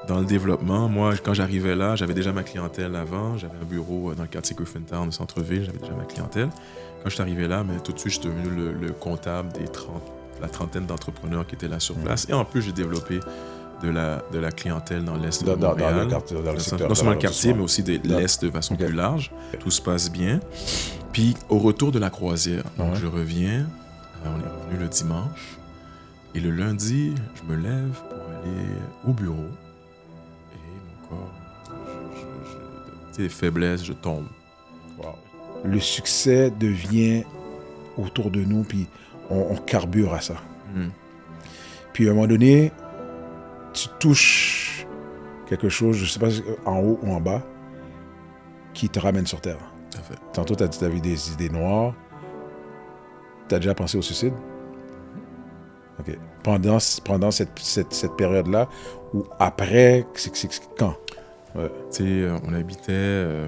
dans le développement. Moi, quand j'arrivais là, j'avais déjà ma clientèle avant. J'avais un bureau dans le quartier Griffintown, au centre-ville. J'avais déjà ma clientèle. Quand je suis arrivé là, mais tout de suite, je suis devenu le comptable la trentaine d'entrepreneurs qui étaient là sur place. Et en plus, j'ai développé de la clientèle dans l'Est de Montréal. Dans le quartier, dans le secteur. Non seulement le quartier, mais aussi de l'Est de façon plus large. Tout se passe bien. Puis, au retour de la croisière, donc je reviens. On est revenu le dimanche. Et le lundi, je me lève pour aller au bureau. Et mon corps, des faiblesses, je tombe. Wow. Le succès devient autour de nous, puis on carbure à ça. Puis à un moment donné, tu touches quelque chose, je ne sais pas, en haut ou en bas, qui te ramène sur Terre. Tout à fait. Tantôt, tu as dit que tu avais des idées noires. Tu as déjà pensé au suicide? OK. Pendant cette période-là, ou après, c'est quand? Ouais. On habitait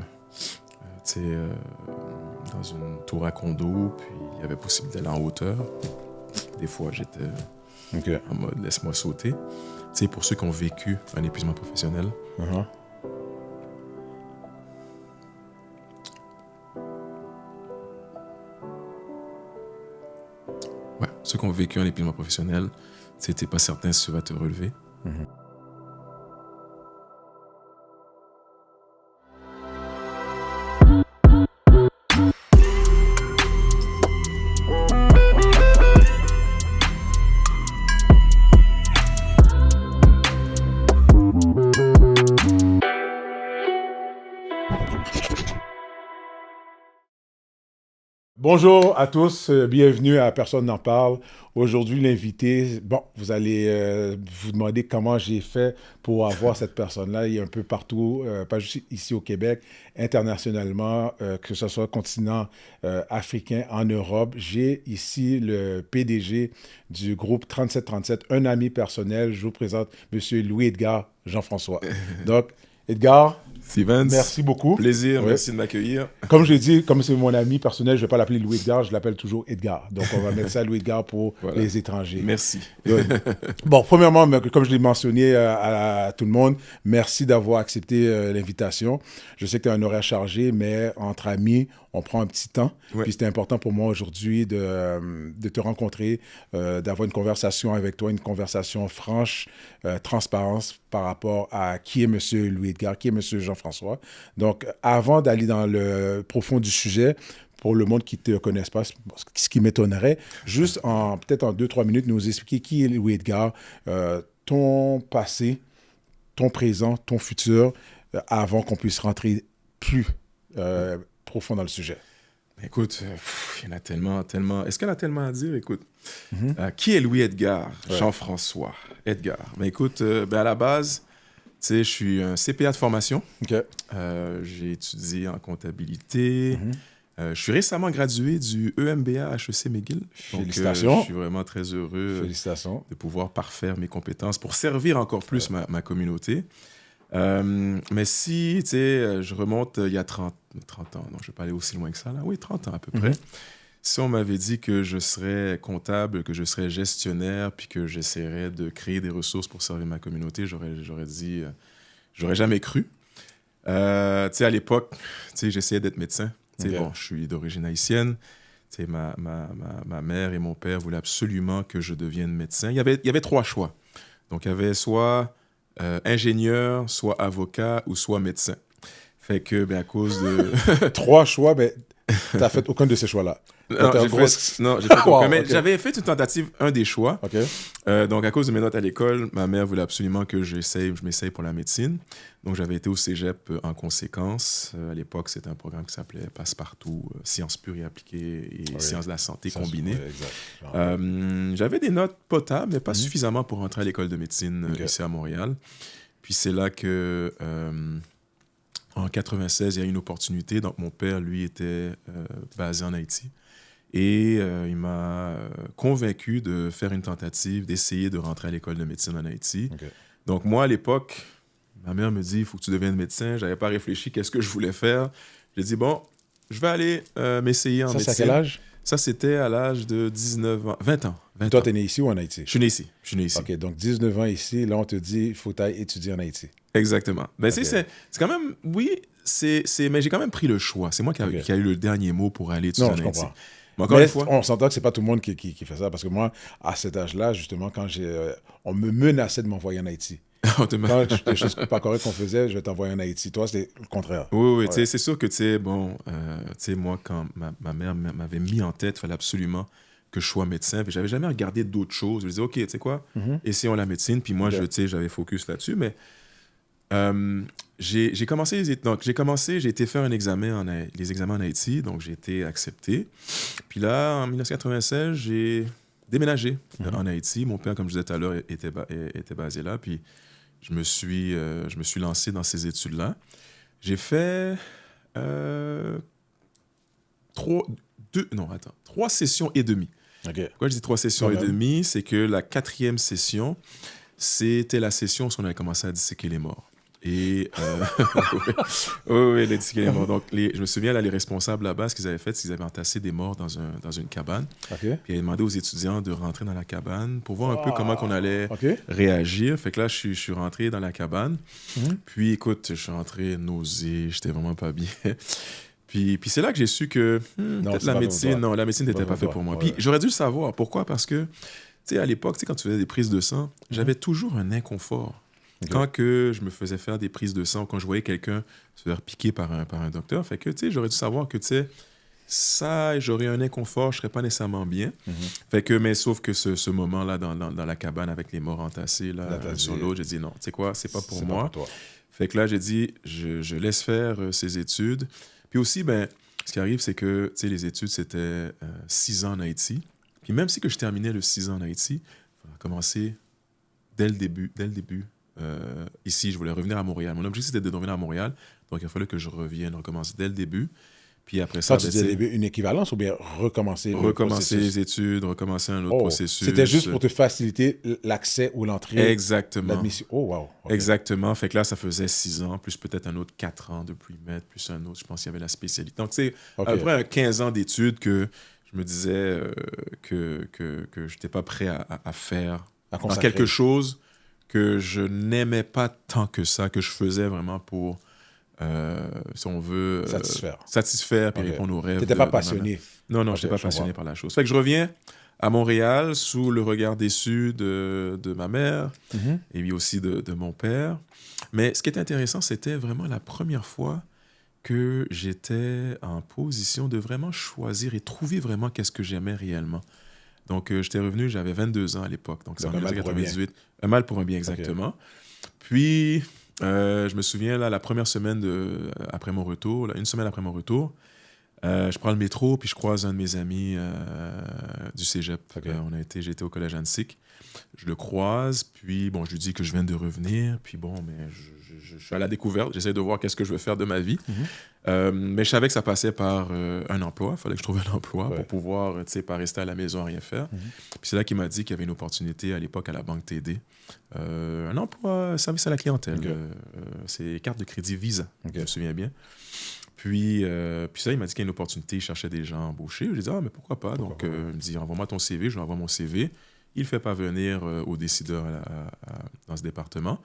dans une tour à condo, puis il y avait possibilité d'aller en hauteur. Des fois, j'étais en mode « laisse-moi sauter ». Pour ceux qui ont vécu un épuisement professionnel, ceux qui ont vécu un épuisement professionnel, tu n'es pas certain si tu vas te relever. Bonjour à tous, bienvenue à Personne n'en parle. Aujourd'hui, l'invité, vous allez vous demander comment j'ai fait pour avoir cette personne-là. Il est un peu partout, pas juste ici au Québec, internationalement, que ce soit continent africain, en Europe. J'ai ici le PDG du groupe 3737, un ami personnel. Je vous présente M. Louis-Edgar Jean-François. Donc, Edgar, Stevens, merci beaucoup. Plaisir, merci de m'accueillir. Comme je l'ai dit, comme c'est mon ami personnel, je ne vais pas l'appeler Louis-Edgar, je l'appelle toujours Edgar. Donc, on va mettre ça Louis-Edgar pour les étrangers. Merci. Bon, premièrement, comme je l'ai mentionné à tout le monde, merci d'avoir accepté l'invitation. Je sais que tu as un horaire chargé, mais entre amis, on prend un petit temps. Puis c'était important pour moi aujourd'hui de te rencontrer, d'avoir une conversation avec toi, une conversation franche, transparente par rapport à qui est M. Louis-Edgar, qui est M. Jean-François. Donc, avant d'aller dans le profond du sujet, pour le monde qui ne te connaisse pas, ce qui m'étonnerait, juste peut-être en 2-3 minutes, nous expliquer qui est Louis-Edgar, ton passé, ton présent, ton futur, avant qu'on puisse rentrer plus profond dans le sujet. Écoute, il y en a tellement. Est-ce qu'il y en a tellement à dire? Écoute, qui est Louis-Edgar Jean-François Edgar? Mais écoute, à la base, je suis un CPA de formation. J'ai étudié en comptabilité. Je suis récemment gradué du EMBA HEC McGill. Félicitations. Donc, je suis vraiment très heureux de pouvoir parfaire mes compétences pour servir encore plus ma communauté. Mais si, je remonte il y a 30 ans, non, je ne vais pas aller aussi loin que ça, là. Oui, 30 ans à peu près. Si on m'avait dit que je serais comptable, que je serais gestionnaire, puis que j'essaierais de créer des ressources pour servir ma communauté, j'aurais dit, j'aurais jamais cru. À l'époque, j'essayais d'être médecin. Bon, je suis d'origine haïtienne. Ma mère et mon père voulaient absolument que je devienne médecin. Il y avait 3 choix. Donc, il y avait soit ingénieur, soit avocat ou soit médecin. Fait que, à cause de... 3 choix, mais tu n'as fait aucun de ces choix-là. Non, j'ai fait aucun. Mais j'avais fait une tentative, un des choix. Donc, à cause de mes notes à l'école, ma mère voulait absolument que je m'essaye pour la médecine. Donc, j'avais été au cégep en conséquence. À l'époque, c'était un programme qui s'appelait Passe-Partout, sciences pures et appliquées et sciences de la santé combinées. J'avais des notes potables, mais pas suffisamment pour rentrer à l'école de médecine ici à Montréal. Puis, c'est là que... en 96, il y a eu une opportunité. Donc, mon père, lui, était basé en Haïti. Et il m'a convaincu de faire une tentative, d'essayer de rentrer à l'école de médecine en Haïti. Donc, moi, à l'époque, ma mère me dit, il faut que tu deviennes médecin. Je n'avais pas réfléchi qu'est-ce que je voulais faire. J'ai dit, bon, je vais aller m'essayer en médecine. Ça, c'est à quel âge? Ça, c'était à l'âge de 20 ans. Toi, tu es né ici ou en Haïti? Je suis né ici. OK, donc 19 ans ici, là, on te dit, il faut aller étudier en Haïti. Exactement. Ben, okay. C'est quand même, oui, mais j'ai quand même pris le choix. C'est moi qui a eu le dernier mot pour aller étudier en Haïti. Comprends. Mais on s'entend que c'est pas tout le monde qui fait ça, parce que moi, à cet âge-là, justement, quand on me menaçait de m'envoyer en Haïti. Quand des choses pas correctes qu'on faisait, je vais t'envoyer en Haïti. Toi, c'était le contraire. Oui, ouais. C'est sûr que, moi, quand ma mère m'avait mis en tête, il fallait absolument que je sois médecin. Puis j'avais jamais regardé d'autres choses. Je me disais, OK, tu sais quoi, essayons la médecine. Puis moi, j'avais focus là-dessus. Mais j'ai été faire les examens en Haïti. Donc, j'ai été accepté. Puis là, en 1996, j'ai déménagé en Haïti. Mon père, comme je disais tout à l'heure, était basé là. Puis je me suis lancé dans ces études-là. J'ai fait 3 sessions et demie. Okay. Pourquoi je dis 3 sessions et demie? C'est que la 4e session, c'était la session où on avait commencé à disséquer les morts. Et oui, les disséquer les morts. Donc, je me souviens, là, les responsables là-bas, ce qu'ils avaient fait, c'est qu'ils avaient entassé des morts dans une cabane. Okay. Puis ils avaient demandé aux étudiants de rentrer dans la cabane pour voir un peu comment on allait réagir. Fait que là, je suis rentré dans la cabane. Puis, écoute, je suis rentré nausé, j'étais vraiment pas bien. Puis c'est là que j'ai su que peut-être la médecine n'était pas faite pour moi. Puis j'aurais dû le savoir. Pourquoi? Parce que, tu sais, à l'époque, quand tu faisais des prises de sang, j'avais toujours un inconfort. Quand que je me faisais faire des prises de sang, quand je voyais quelqu'un se faire piquer par un docteur, fait que, tu sais, j'aurais dû savoir que, tu sais, ça, j'aurais un inconfort, je serais pas nécessairement bien. Fait que, mais sauf que ce moment-là, dans la cabane avec les morts entassés, là, sur l'autre, j'ai dit non, tu sais quoi, c'est pas pour moi. Fait que là, j'ai dit, je laisse faire ces études. Puis aussi, ce qui arrive, c'est que les études, c'était 6 ans en Haïti. Puis même si que je terminais le 6 ans en Haïti, il fallait commencer dès le début. Ici, je voulais revenir à Montréal. Mon objectif, c'était de revenir à Montréal. Donc, il a fallu que je recommence dès le début. Puis après ça, tu disais une équivalence ou bien recommencer les études, recommencer un autre processus. C'était juste pour te faciliter l'accès ou l'entrée. Exactement. L'admission. Oh, wow. Okay. Exactement. Fait que là, ça faisait 6 ans, plus peut-être un autre 4 ans de pre-med, plus un autre, je pense qu'il y avait la spécialité. Donc, c'est après 15 ans d'études que je me disais que je n'étais pas prêt à faire dans quelque chose que je n'aimais pas tant que ça, que je faisais vraiment pour... si on veut satisfaire puis répondre aux rêves. Tu n'étais pas passionné? Non, je n'étais pas passionné par la chose. Fait que je reviens à Montréal sous le regard déçu de ma mère et puis aussi de mon père. Mais ce qui est intéressant, c'était vraiment la première fois que j'étais en position de vraiment choisir et trouver vraiment qu'est-ce que j'aimais réellement. Donc, j'étais revenu, j'avais 22 ans à l'époque. Donc, c'est en 1998. Un mal pour un bien, exactement. Okay. Puis... je me souviens, là, la première semaine après mon retour, une semaine après mon retour, je prends le métro, puis je croise un de mes amis du cégep. J'ai été au collège Annecy. Je le croise, puis bon, je lui dis que je viens de revenir, puis bon, mais je suis à la découverte, j'essaie de voir qu'est-ce que je veux faire de ma vie. Mais je savais que ça passait par un emploi, il fallait que je trouve un emploi pour pouvoir, tu sais, pas rester à la maison à rien faire. Puis c'est là qu'il m'a dit qu'il y avait une opportunité à l'époque à la Banque TD. Un emploi, service à la clientèle. C'est carte de crédit Visa, je me souviens bien. Puis ça, il m'a dit qu'il y a une opportunité, il cherchait des gens embauchés. Je lui ai dit, mais pourquoi pas? Donc, il me dit, envoie-moi ton CV, je lui envoie mon CV. Il ne fait pas venir aux décideurs dans ce département.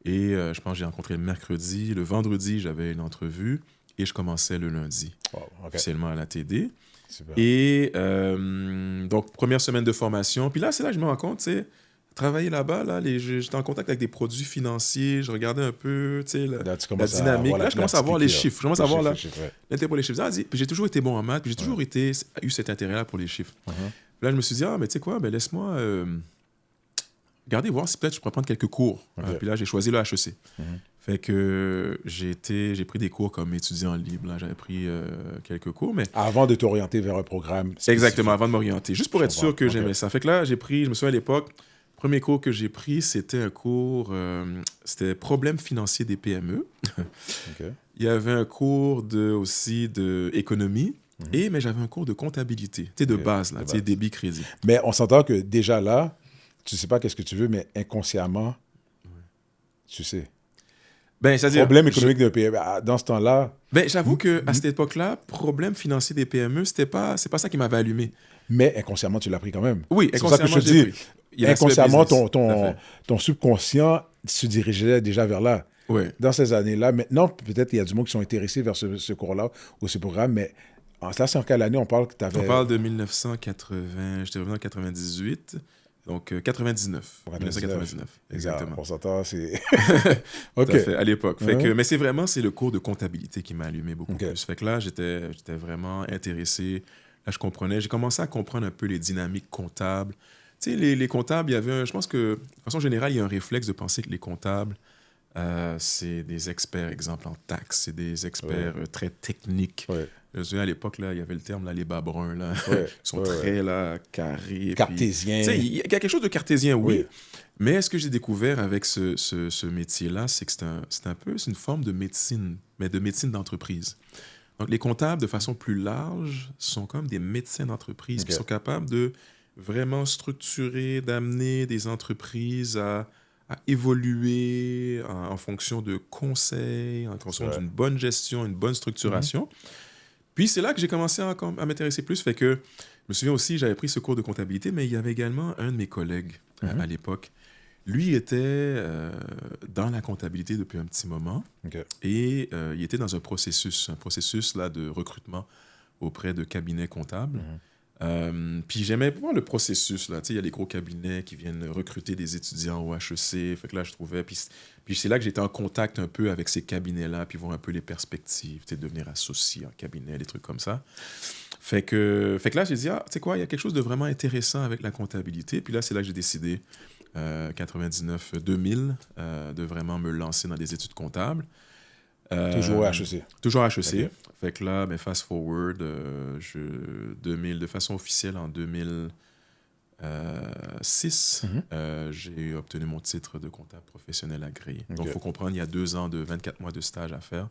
Et je pense que j'ai rencontré le mercredi. Le vendredi, j'avais une entrevue et je commençais le lundi, officiellement à la TD. Super. Et donc, première semaine de formation. Puis là, c'est là que je me rends compte, tu sais, travailler là-bas, là, j'étais en contact avec des produits financiers, je regardais un peu, tu sais, la dynamique. Là, je commence à voir les chiffres. Je commence à voir l'intérêt pour les chiffres. Puis j'ai toujours été bon en maths, puis j'ai toujours eu cet intérêt-là pour les chiffres. Là, je me suis dit, mais tu sais quoi, laisse-moi regarder, voir si peut-être je pourrais prendre quelques cours. Puis là, j'ai choisi le HEC. Fait que j'ai pris des cours comme étudiant libre. Là, j'avais pris quelques cours. Mais... Avant de t'orienter vers un programme spécifique. Exactement, avant de m'orienter. Juste pour être sûr que j'aimais ça. Fait que là, je me souviens à l'époque, le premier cours que j'ai pris, c'était un cours, c'était problèmes financiers des PME. Il y avait un cours aussi d'économie. Mais j'avais un cours de comptabilité, tu sais, de base, là, tu sais, débit, crédit. Mais on s'entend que déjà là, tu sais pas qu'est-ce que tu veux, mais inconsciemment, tu sais. Problème économique d'un PME. Dans ce temps-là... J'avoue qu'à cette époque-là, problème financier des PME, c'est pas ça qui m'avait allumé. Mais inconsciemment, tu l'as pris quand même. Oui, inconsciemment, c'est pour ça que je te dis. Inconsciemment, ton subconscient se dirigeait déjà vers là. Oui. Dans ces années-là, maintenant, peut-être il y a du monde qui sont intéressés vers ce cours-là ou ce programme, mais ça, c'est en quelle année on parle que tu avais... On parle de 1980, j'étais revenu en 98, donc 99. 1999, exactement. On s'entend, c'est... OK. Tout à fait, à l'époque. Mais c'est le cours de comptabilité qui m'a allumé beaucoup plus. Fait que là, j'étais vraiment intéressé. Là, j'ai commencé à comprendre un peu les dynamiques comptables. Tu sais, les comptables, il y avait je pense que, de façon générale, il y a un réflexe de penser que les comptables, c'est des experts, exemple, en taxes, c'est des experts très techniques. Je me souviens, à l'époque, là, il y avait le terme, là, les bas bruns, là. Ils sont très, là, carrés. Cartésiens. Il y a quelque chose de cartésien, oui. Mais ce que j'ai découvert avec ce métier-là, c'est que c'est une forme de médecine, mais de médecine d'entreprise. Donc, les comptables, de façon plus large, sont comme des médecins d'entreprise qui sont capables de vraiment structurer, d'amener des entreprises à évoluer en fonction de conseils, en fonction d'une bonne gestion, une bonne structuration. Puis c'est là que j'ai commencé à m'intéresser plus. Fait que je me souviens aussi, j'avais pris ce cours de comptabilité, mais il y avait également un de mes collègues à l'époque. Lui était dans la comptabilité depuis un petit moment et il était dans un processus là, de recrutement auprès de cabinets comptables. Puis j'aimais voir le processus. Là. Il y a les gros cabinets qui viennent recruter des étudiants au HEC. Fait que là, je trouvais... Puis c'est là que j'étais en contact un peu avec ces cabinets-là, puis voir un peu les perspectives, devenir associé en cabinet, des trucs comme ça. Fait que là, j'ai dit, tu sais quoi, il y a quelque chose de vraiment intéressant avec la comptabilité. Puis là, c'est là que j'ai décidé, 99-2000, de vraiment me lancer dans des études comptables. Toujours à HEC. Toujours à HEC. Okay. Fait que là, fast forward, 2000, de façon officielle en 2006, j'ai obtenu mon titre de comptable professionnel agréé. Donc, il faut comprendre, il y a 2 ans de 24 mois de stage à faire,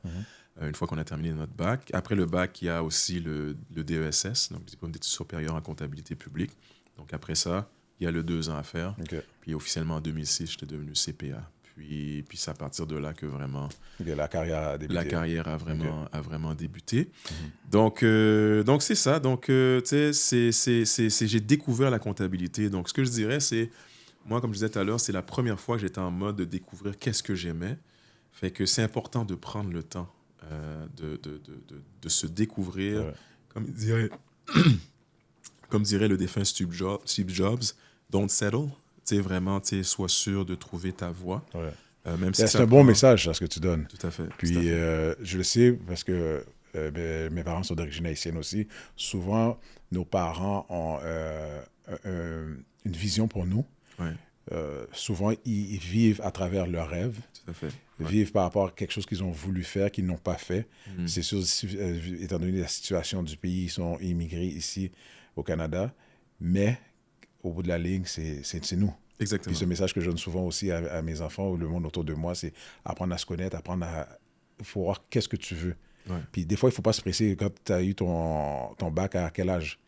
une fois qu'on a terminé notre bac. Après le bac, il y a aussi le DESS, donc le diplôme d'études supérieures en comptabilité publique. Donc, après ça, il y a le 2 ans à faire. Puis, officiellement, en 2006, j'étais devenu CPA. Puis c'est à partir de là que vraiment la carrière a débuté. La carrière a vraiment débuté. Donc c'est ça. Donc, tu sais, j'ai découvert la comptabilité. Donc, ce que je dirais, c'est, moi, comme je disais tout à l'heure, c'est la première fois que j'étais en mode de découvrir qu'est-ce que j'aimais. Fait que c'est important de prendre le temps de se découvrir. Comme dirait le défunt Steve Jobs, don't settle. Vraiment, sois sûr de trouver ta voie. Même si c'est un bon message, ça, ce que tu donnes. Tout à fait. Puis, je le sais parce que mes parents sont d'origine haïtienne aussi. Souvent, nos parents ont une vision pour nous. Souvent, ils vivent à travers leurs rêves. Tout à fait. Vivent par rapport à quelque chose qu'ils ont voulu faire, qu'ils n'ont pas fait. C'est sûr, étant donné la situation du pays, ils sont immigrés ici au Canada. Mais au bout de la ligne, c'est nous. Exactement. Puis ce message que je donne souvent aussi à mes enfants ou le monde autour de moi, c'est apprendre à se connaître, il faut voir qu'est-ce que tu veux. Puis des fois, il ne faut pas se presser. Quand tu as eu ton bac, à quel âge?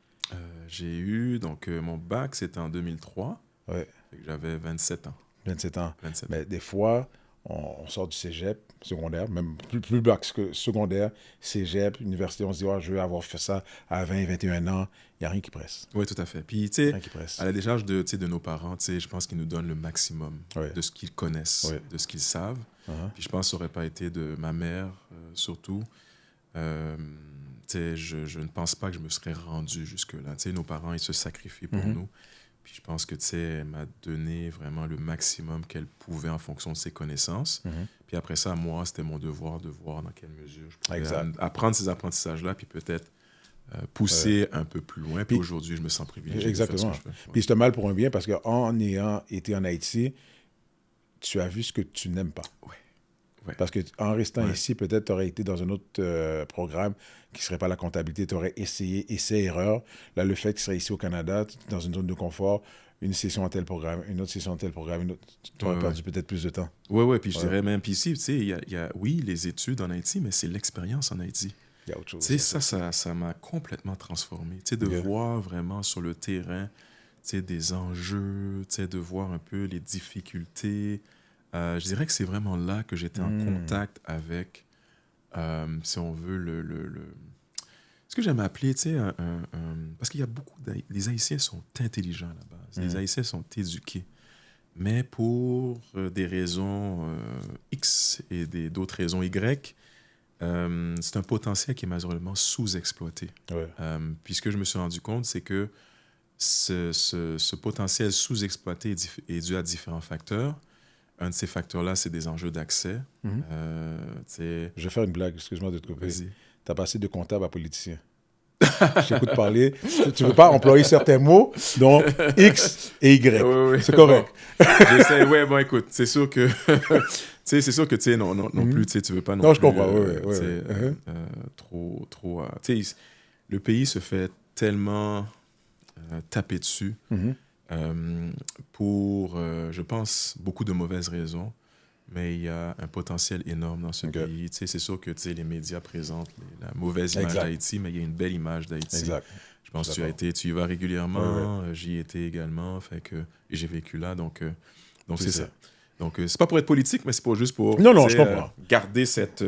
J'ai eu, donc mon bac, c'était en 2003. J'avais 27 ans. 27 ans. 27. Mais des fois, on sort du cégep, secondaire, même plus bac que secondaire, cégep, université, on se dit, je veux avoir fait ça à 20, 21 ans. Il n'y a rien qui presse. Oui, tout à fait. Puis, tu sais, à la décharge de nos parents, tu sais, je pense qu'ils nous donnent le maximum de ce qu'ils connaissent, de ce qu'ils savent. Puis, je pense que ça n'aurait pas été de ma mère, surtout. Tu sais, je ne pense pas que je me serais rendu jusque-là. Tu sais, nos parents, ils se sacrifient pour nous. Puis je pense que, tu sais, elle m'a donné vraiment le maximum qu'elle pouvait en fonction de ses connaissances. Puis après ça, moi, c'était mon devoir de voir dans quelle mesure je pouvais apprendre ces apprentissages-là, puis peut-être pousser un peu plus loin. Puis aujourd'hui, je me sens privilégié. Exactement. Puis c'est un mal pour un bien, parce qu'en ayant été en Haïti, tu as vu ce que tu n'aimes pas. Parce qu'en restant ici, peut-être tu aurais été dans un autre programme qui ne serait pas la comptabilité, tu aurais essayé, essai-erreur. Là, le fait que tu serais ici au Canada, dans une zone de confort, une session à tel programme, une autre session à tel programme, tu aurais perdu peut-être plus de temps. Oui, puis je dirais même, puis ici, tu sais, il y a, oui, les études en Haïti, mais c'est l'expérience en Haïti. Il y a autre chose. Tu sais, ça m'a complètement transformé. Tu sais, de voir vraiment sur le terrain, tu sais, des enjeux, tu sais, de voir un peu les difficultés, je dirais que c'est vraiment là que j'étais en contact avec, si on veut, ce que j'aime appeler, tu sais, parce qu'il y a beaucoup les Haïtiens sont intelligents à la base. Les Haïtiens sont éduqués. Mais pour des raisons X et d'autres raisons Y, c'est un potentiel qui est malheureusement sous-exploité. Ouais. Puis ce que je me suis rendu compte, c'est que ce potentiel sous-exploité est dû à différents facteurs. Un de ces facteurs-là, c'est des enjeux d'accès. Je vais faire une blague, excuse-moi de te couper. Vas-y. Tu as passé de comptable à politicien. Je t'écoute parler. Tu ne veux pas employer certains mots, dont X et Y. Oui. C'est correct. Bon, j'essaie. Ouais, bon, écoute, c'est sûr que... c'est sûr que, tu sais, non plus, tu veux pas non plus... Non, je comprends, trop... tu sais, le pays se fait tellement taper dessus pour, je pense, beaucoup de mauvaises raisons. Mais il y a un potentiel énorme dans ce pays. Tu sais, c'est sûr que les médias présentent la mauvaise image d'Haïti, mais il y a une belle image d'Haïti. Exact. Je pense que tu y vas régulièrement. J'y étais également. Fait que, et j'ai vécu là. Donc c'est ça. Donc, c'est pas pour être politique, mais c'est juste pour je comprends. Garder cette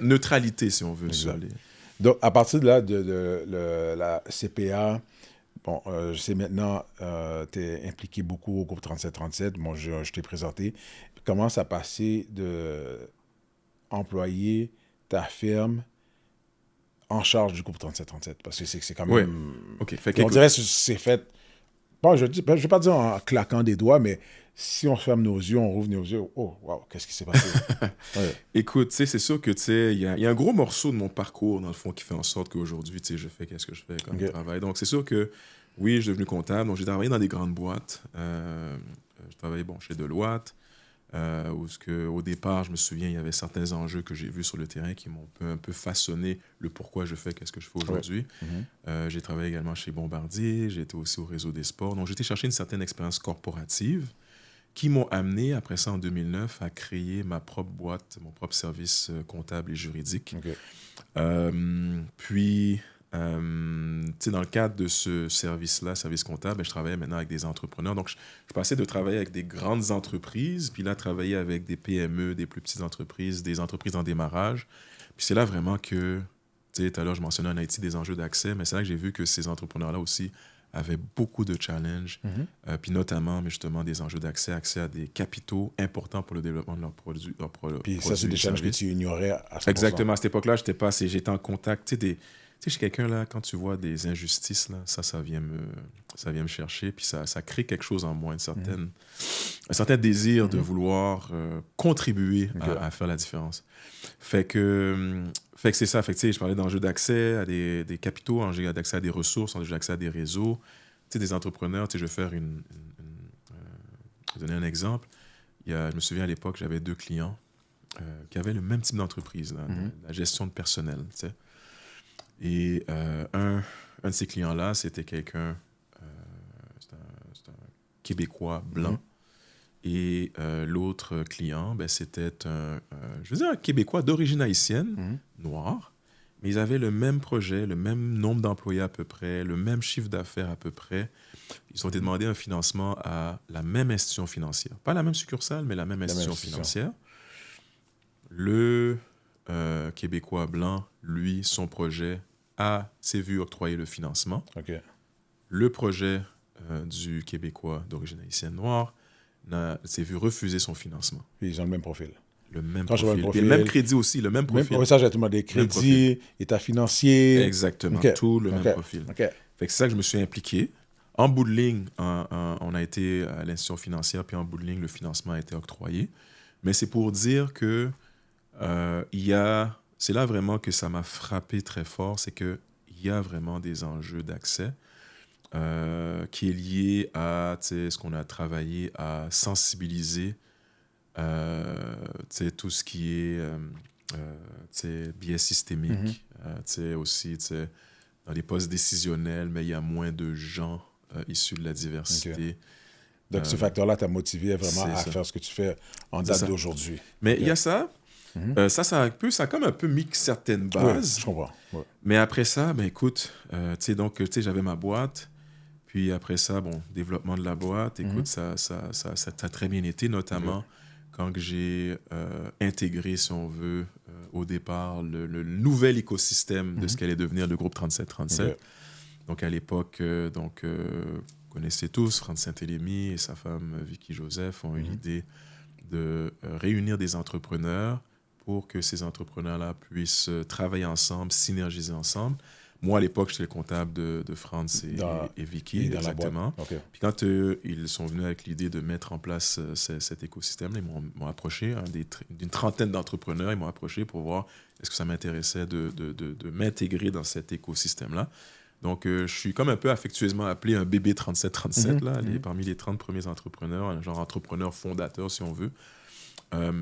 neutralité, si on veut. Donc, à partir de là, de la CPA, bon, je sais maintenant, tu es impliqué beaucoup au groupe 3737. Bon, je t'ai présenté. Comment ça a passé d'employer ta firme en charge du groupe 3737? Parce que c'est quand même... Oui. OK. On dirait que c'est fait... Bon, je ne vais pas dire en claquant des doigts, mais si on ferme nos yeux, on rouvre nos yeux, oh, wow, qu'est-ce qui s'est passé? Écoute, c'est sûr que il y a un gros morceau de mon parcours, dans le fond, qui fait en sorte qu'aujourd'hui, je fais qu'est-ce que je fais comme travail. Donc, c'est sûr que, oui, je suis devenu comptable. Donc, j'ai travaillé dans des grandes boîtes. Je travaillais, chez Deloitte. Au départ, je me souviens, il y avait certains enjeux que j'ai vus sur le terrain qui m'ont un peu façonné le pourquoi je fais qu'est-ce que je fais aujourd'hui. J'ai travaillé également chez Bombardier, j'ai été aussi au Réseau des sports. Donc, j'ai été chercher une certaine expérience corporative qui m'ont amené, après ça, en 2009, à créer ma propre boîte, mon propre service comptable et juridique. Puis... dans le cadre de ce service-là, service comptable, je travaillais maintenant avec des entrepreneurs. Donc, je passais de travailler avec des grandes entreprises, puis là, travailler avec des PME, des plus petites entreprises, des entreprises en démarrage. Puis c'est là vraiment que, tout à l'heure, je mentionnais en Haïti des enjeux d'accès, mais c'est là que j'ai vu que ces entrepreneurs-là aussi avaient beaucoup de challenges, puis notamment, mais justement, des enjeux d'accès, accès à des capitaux importants pour le développement de leurs produits. Puis ça, c'est des challenges que tu ignorais à 100%. Exactement. À cette époque-là, j'étais en contact, je suis quelqu'un, là, quand tu vois des injustices, là, ça vient me chercher, puis ça crée quelque chose en moi, un certain désir de vouloir contribuer à faire la différence. Fait que c'est ça. Fait que, je parlais d'enjeux d'accès à des capitaux, enjeux d'accès à des ressources, enjeux d'accès à des réseaux. Des entrepreneurs, je vais faire je vais donner un exemple. Je me souviens, à l'époque, j'avais 2 clients qui avaient le même type d'entreprise, là, la gestion de personnel, tu sais. Et un de ces clients-là, c'était quelqu'un, c'est un Québécois blanc. Et l'autre client, c'était un Québécois d'origine haïtienne, noir. Mais ils avaient le même projet, le même nombre d'employés à peu près, le même chiffre d'affaires à peu près. Ils ont été demandés un financement à la même institution financière. Pas la même succursale, mais la même institution financière. Le Québécois blanc, lui, son projet s'est vu octroyer le financement. Le projet du Québécois d'origine haïtienne noire s'est vu refuser son financement. Puis ils ont le même profil. Le même profil. Et le même crédit aussi, le même profil. Ça, j'ai demandé crédit, état financier. Exactement, tout le même profil. Fait que c'est ça que je me suis impliqué. En bout de ligne, on a été à l'institution financière, puis en bout de ligne, le financement a été octroyé. Mais c'est pour dire que c'est là vraiment que ça m'a frappé très fort, c'est qu'il y a vraiment des enjeux d'accès qui est lié à ce qu'on a travaillé à sensibiliser tout ce qui est biais systémique, aussi dans les postes décisionnels, mais il y a moins de gens issus de la diversité. Donc ce facteur-là t'a motivé vraiment à faire ce que tu fais en date d'aujourd'hui. Mais il y a ça. Ça a comme un peu mis certaines bases. Oui, je comprends. Ouais. Mais après ça, écoute, j'avais ma boîte. Puis après ça, développement de la boîte. Écoute, ça a très bien été, notamment quand j'ai intégré, si on veut, au départ, le nouvel écosystème de ce qu'allait devenir le groupe 3737. Okay. Donc, à l'époque, vous connaissez tous, Franz Saint-Élémy et sa femme Vicky Joseph ont eu l'idée de réunir des entrepreneurs pour que ces entrepreneurs-là puissent travailler ensemble, synergiser ensemble. Moi, à l'époque, j'étais le comptable de Franz et Vicky, exactement. Okay. Puis quand ils sont venus avec l'idée de mettre en place cet écosystème-là, ils m'ont approché, d'une trentaine d'entrepreneurs, ils m'ont approché pour voir est-ce que ça m'intéressait de m'intégrer dans cet écosystème-là. Donc, je suis comme un peu affectueusement appelé un bébé 3737, parmi les 30 premiers entrepreneurs, un genre entrepreneur fondateur, si on veut.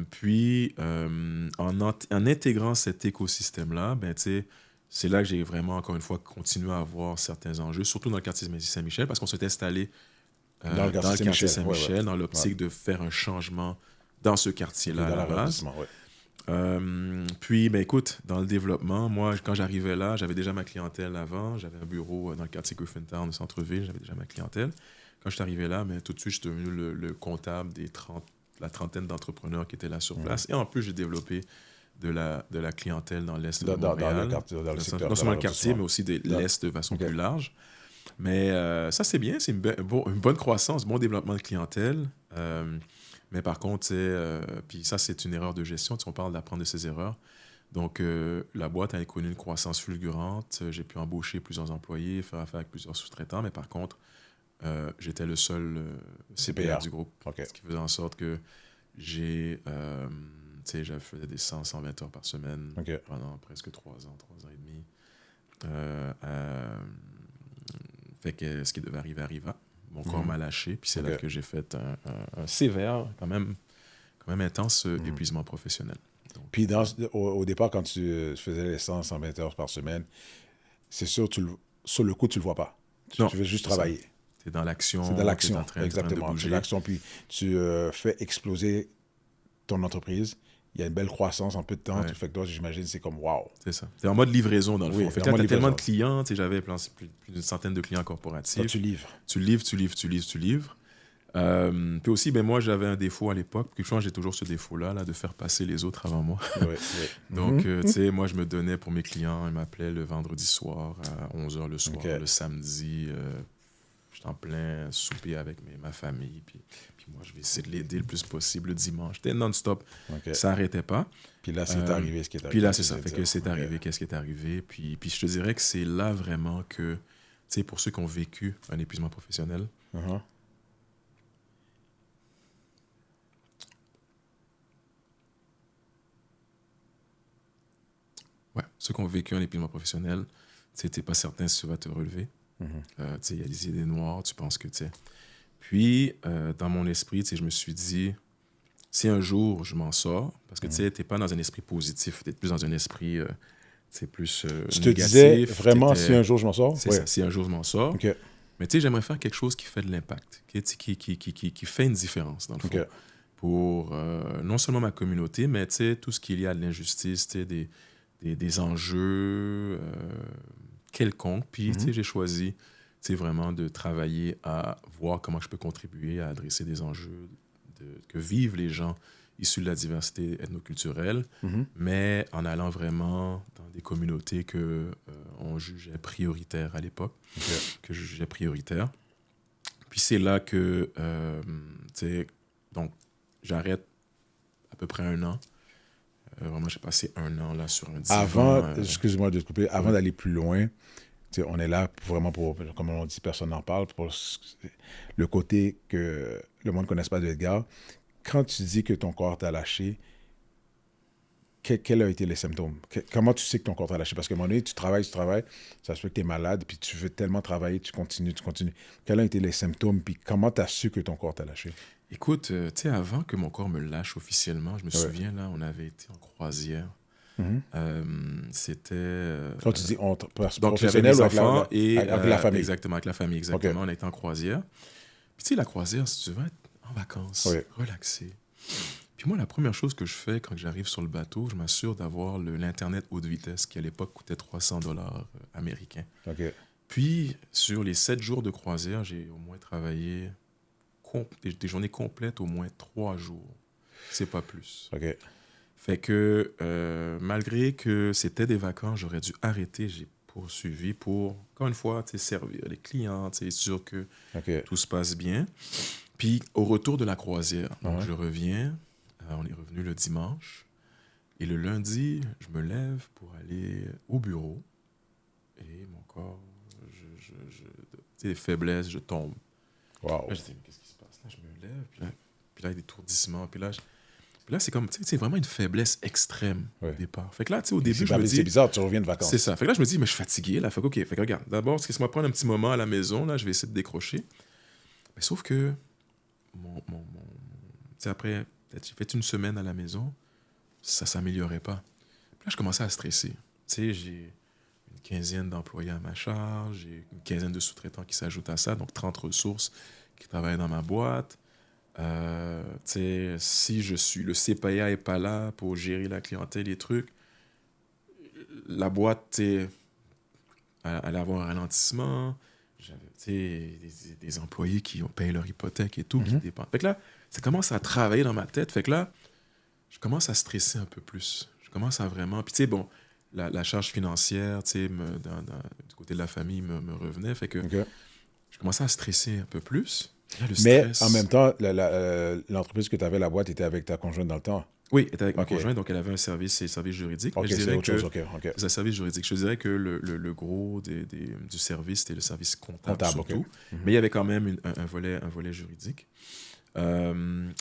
Puis, en intégrant cet écosystème-là, ben, c'est là que j'ai vraiment, encore une fois, continué à avoir certains enjeux, surtout dans le quartier Saint-Michel, parce qu'on s'est installé dans le quartier Saint-Michel, dans l'optique de faire un changement dans ce quartier-là à la base. Puis, ben, écoute, dans le développement, moi, quand j'arrivais là, j'avais déjà ma clientèle avant. J'avais un bureau dans le quartier Griffintown, au centre-ville, j'avais déjà ma clientèle. Quand je suis arrivé là, ben, tout de suite, je suis devenu le comptable la trentaine d'entrepreneurs qui étaient là sur place. Et en plus, j'ai développé de la clientèle dans l'Est de Montréal. Dans le secteur, non seulement le quartier, mais aussi de l'Est de façon plus large. Mais ça, c'est bien. C'est une bonne croissance, bon développement de clientèle. Mais par contre, puis ça, c'est une erreur de gestion. On parle d'apprendre de ses erreurs. Donc, la boîte a connu une croissance fulgurante. J'ai pu embaucher plusieurs employés, faire affaire avec plusieurs sous-traitants. Mais par contre, j'étais le seul CPA du groupe. Okay. Ce qui faisait en sorte que je faisais des 100-120 heures par semaine pendant presque 3 ans et demi. Fait que ce qui devait arriver arriva. Mon corps m'a lâché, puis c'est là que j'ai fait un sévère, quand même intense épuisement professionnel. Donc, puis au départ, quand tu faisais les 100-120 heures par semaine, c'est sûr, sur le coup, tu le vois pas. Tu veux juste travailler. Tu es dans l'action. C'est dans l'action, exactement. C'est l'action, puis tu fais exploser ton entreprise. Il y a une belle croissance en peu de temps. Ouais. Fait que toi, j'imagine, c'est comme wow. C'est ça. C'est en mode livraison, dans le fond. Fait que là, tu as tellement de clients. J'avais plus d'une centaine de clients corporatifs. Toi, tu livres. Tu livres. Puis aussi, ben, moi, j'avais un défaut à l'époque. Puis j'ai toujours ce défaut-là, de faire passer les autres avant moi. Donc, tu sais, moi, je me donnais pour mes clients. Ils m'appelaient le vendredi soir à 11h le soir. Le samedi, j'étais en plein souper avec ma famille. Puis moi, je vais essayer de l'aider le plus possible le dimanche. C'était non-stop. Ça n'arrêtait pas. Puis là, c'est arrivé ce qui est arrivé. Puis là, c'est ça. Fait que c'est arrivé, qu'est-ce qui est arrivé. Puis je te dirais que c'est là vraiment que, tu sais, pour ceux qui ont vécu un épuisement professionnel, ceux qui ont vécu un épuisement professionnel, tu n'es pas certain si tu vas te relever. Tu sais, il y a des idées noires, tu penses que, tu sais. Puis, dans mon esprit, je me suis dit, si un jour je m'en sors, parce que tu n'es pas dans un esprit positif, tu es plus dans un esprit plus tu te négatif, disais vraiment, si un jour je m'en sors? C'est ça, si un jour je m'en sors. Okay. Mais tu sais, j'aimerais faire quelque chose qui fait de l'impact, qui fait une différence, dans le fond. Pour non seulement ma communauté, mais tu sais, tout ce qu'il y a à l'injustice, tu sais, des enjeux quelconques. Puis, tu sais, j'ai choisi vraiment de travailler à voir comment je peux contribuer à adresser des enjeux que vivent les gens issus de la diversité ethnoculturelle, mais en allant vraiment dans des communautés qu'on jugeait prioritaires à l'époque, que je jugeais prioritaires. Puis c'est là que, donc, j'arrête à peu près 1 an. Vraiment, j'ai passé 1 an là sur un divan. Excuse-moi de te couper, avant d'aller plus loin, on est là vraiment pour, comme on dit, personne n'en parle, pour le côté que le monde ne connaisse pas de Edgar. Quand tu dis que ton corps t'a lâché, quels ont été les symptômes? Comment tu sais que ton corps t'a lâché? Parce qu'à un moment donné, tu travailles, ça se fait que tu es malade, puis tu veux tellement travailler, tu continues. Quels ont été les symptômes, puis comment tu as su que ton corps t'a lâché? Écoute, tu sais, avant que mon corps me lâche officiellement, je me souviens, là, on avait été en croisière. C'était... Quand tu dis donc, j'avais mes enfants et avec la famille. Exactement, avec la famille, exactement. On a été en croisière. Puis tu sais, la croisière, si tu veux être en vacances, relaxé. Puis moi, la première chose que je fais quand j'arrive sur le bateau, je m'assure d'avoir l'Internet haute vitesse qui, à l'époque, coûtait $300 américains. Puis, sur les 7 jours de croisière, j'ai au moins travaillé des journées complètes, au moins 3 jours. C'est pas plus. OK. Fait que, malgré que c'était des vacances, j'aurais dû arrêter. J'ai poursuivi pour, encore une fois, servir les clients, être sûr que tout se passe bien. Puis, au retour de la croisière, donc je reviens, on est revenu le dimanche, et le lundi, je me lève pour aller au bureau, et mon corps, des faiblesses, je tombe. Wow. Là, je dis, mais qu'est-ce qui se passe? Là, je me lève, puis là, il y a des étourdissements, puis là, c'est comme, c'est vraiment une faiblesse extrême au départ. Fait que là, au début, je me dis... C'est bizarre, tu reviens de vacances. C'est ça. Fait que là, je me dis, mais je suis fatigué, là. Fait que, OK, fait que regarde, d'abord, laisse-moi prendre un petit moment à la maison, là, je vais essayer de décrocher. Mais sauf que, après, peut-être j'ai fait une semaine à la maison, ça s'améliorait pas. Puis là, je commençais à stresser. Tu sais, j'ai une quinzaine d'employés à ma charge, j'ai une quinzaine de sous-traitants qui s'ajoutent à ça, donc 30 ressources qui travaillent dans ma boîte. Si le CPA n'est pas là pour gérer la clientèle, les trucs, la boîte allait avoir un ralentissement. J'avais des employés qui ont payé leur hypothèque et tout, qui dépendent. Fait que là, ça commence à travailler dans ma tête. Fait que là, je commence à stresser un peu plus. Je commence à vraiment... Puis tu sais, bon, la charge financière, du côté de la famille, me revenait. Fait que je commençais à stresser un peu plus. Là, mais en même temps, l'entreprise que tu avais, la boîte, était avec ta conjointe dans le temps. Oui, elle était avec ma conjointe, donc elle avait un service juridique. OK, c'est autre chose. C'est un service juridique. Je dirais que le gros du service, c'était le service comptable surtout. Mais il y avait quand même un volet juridique. Donc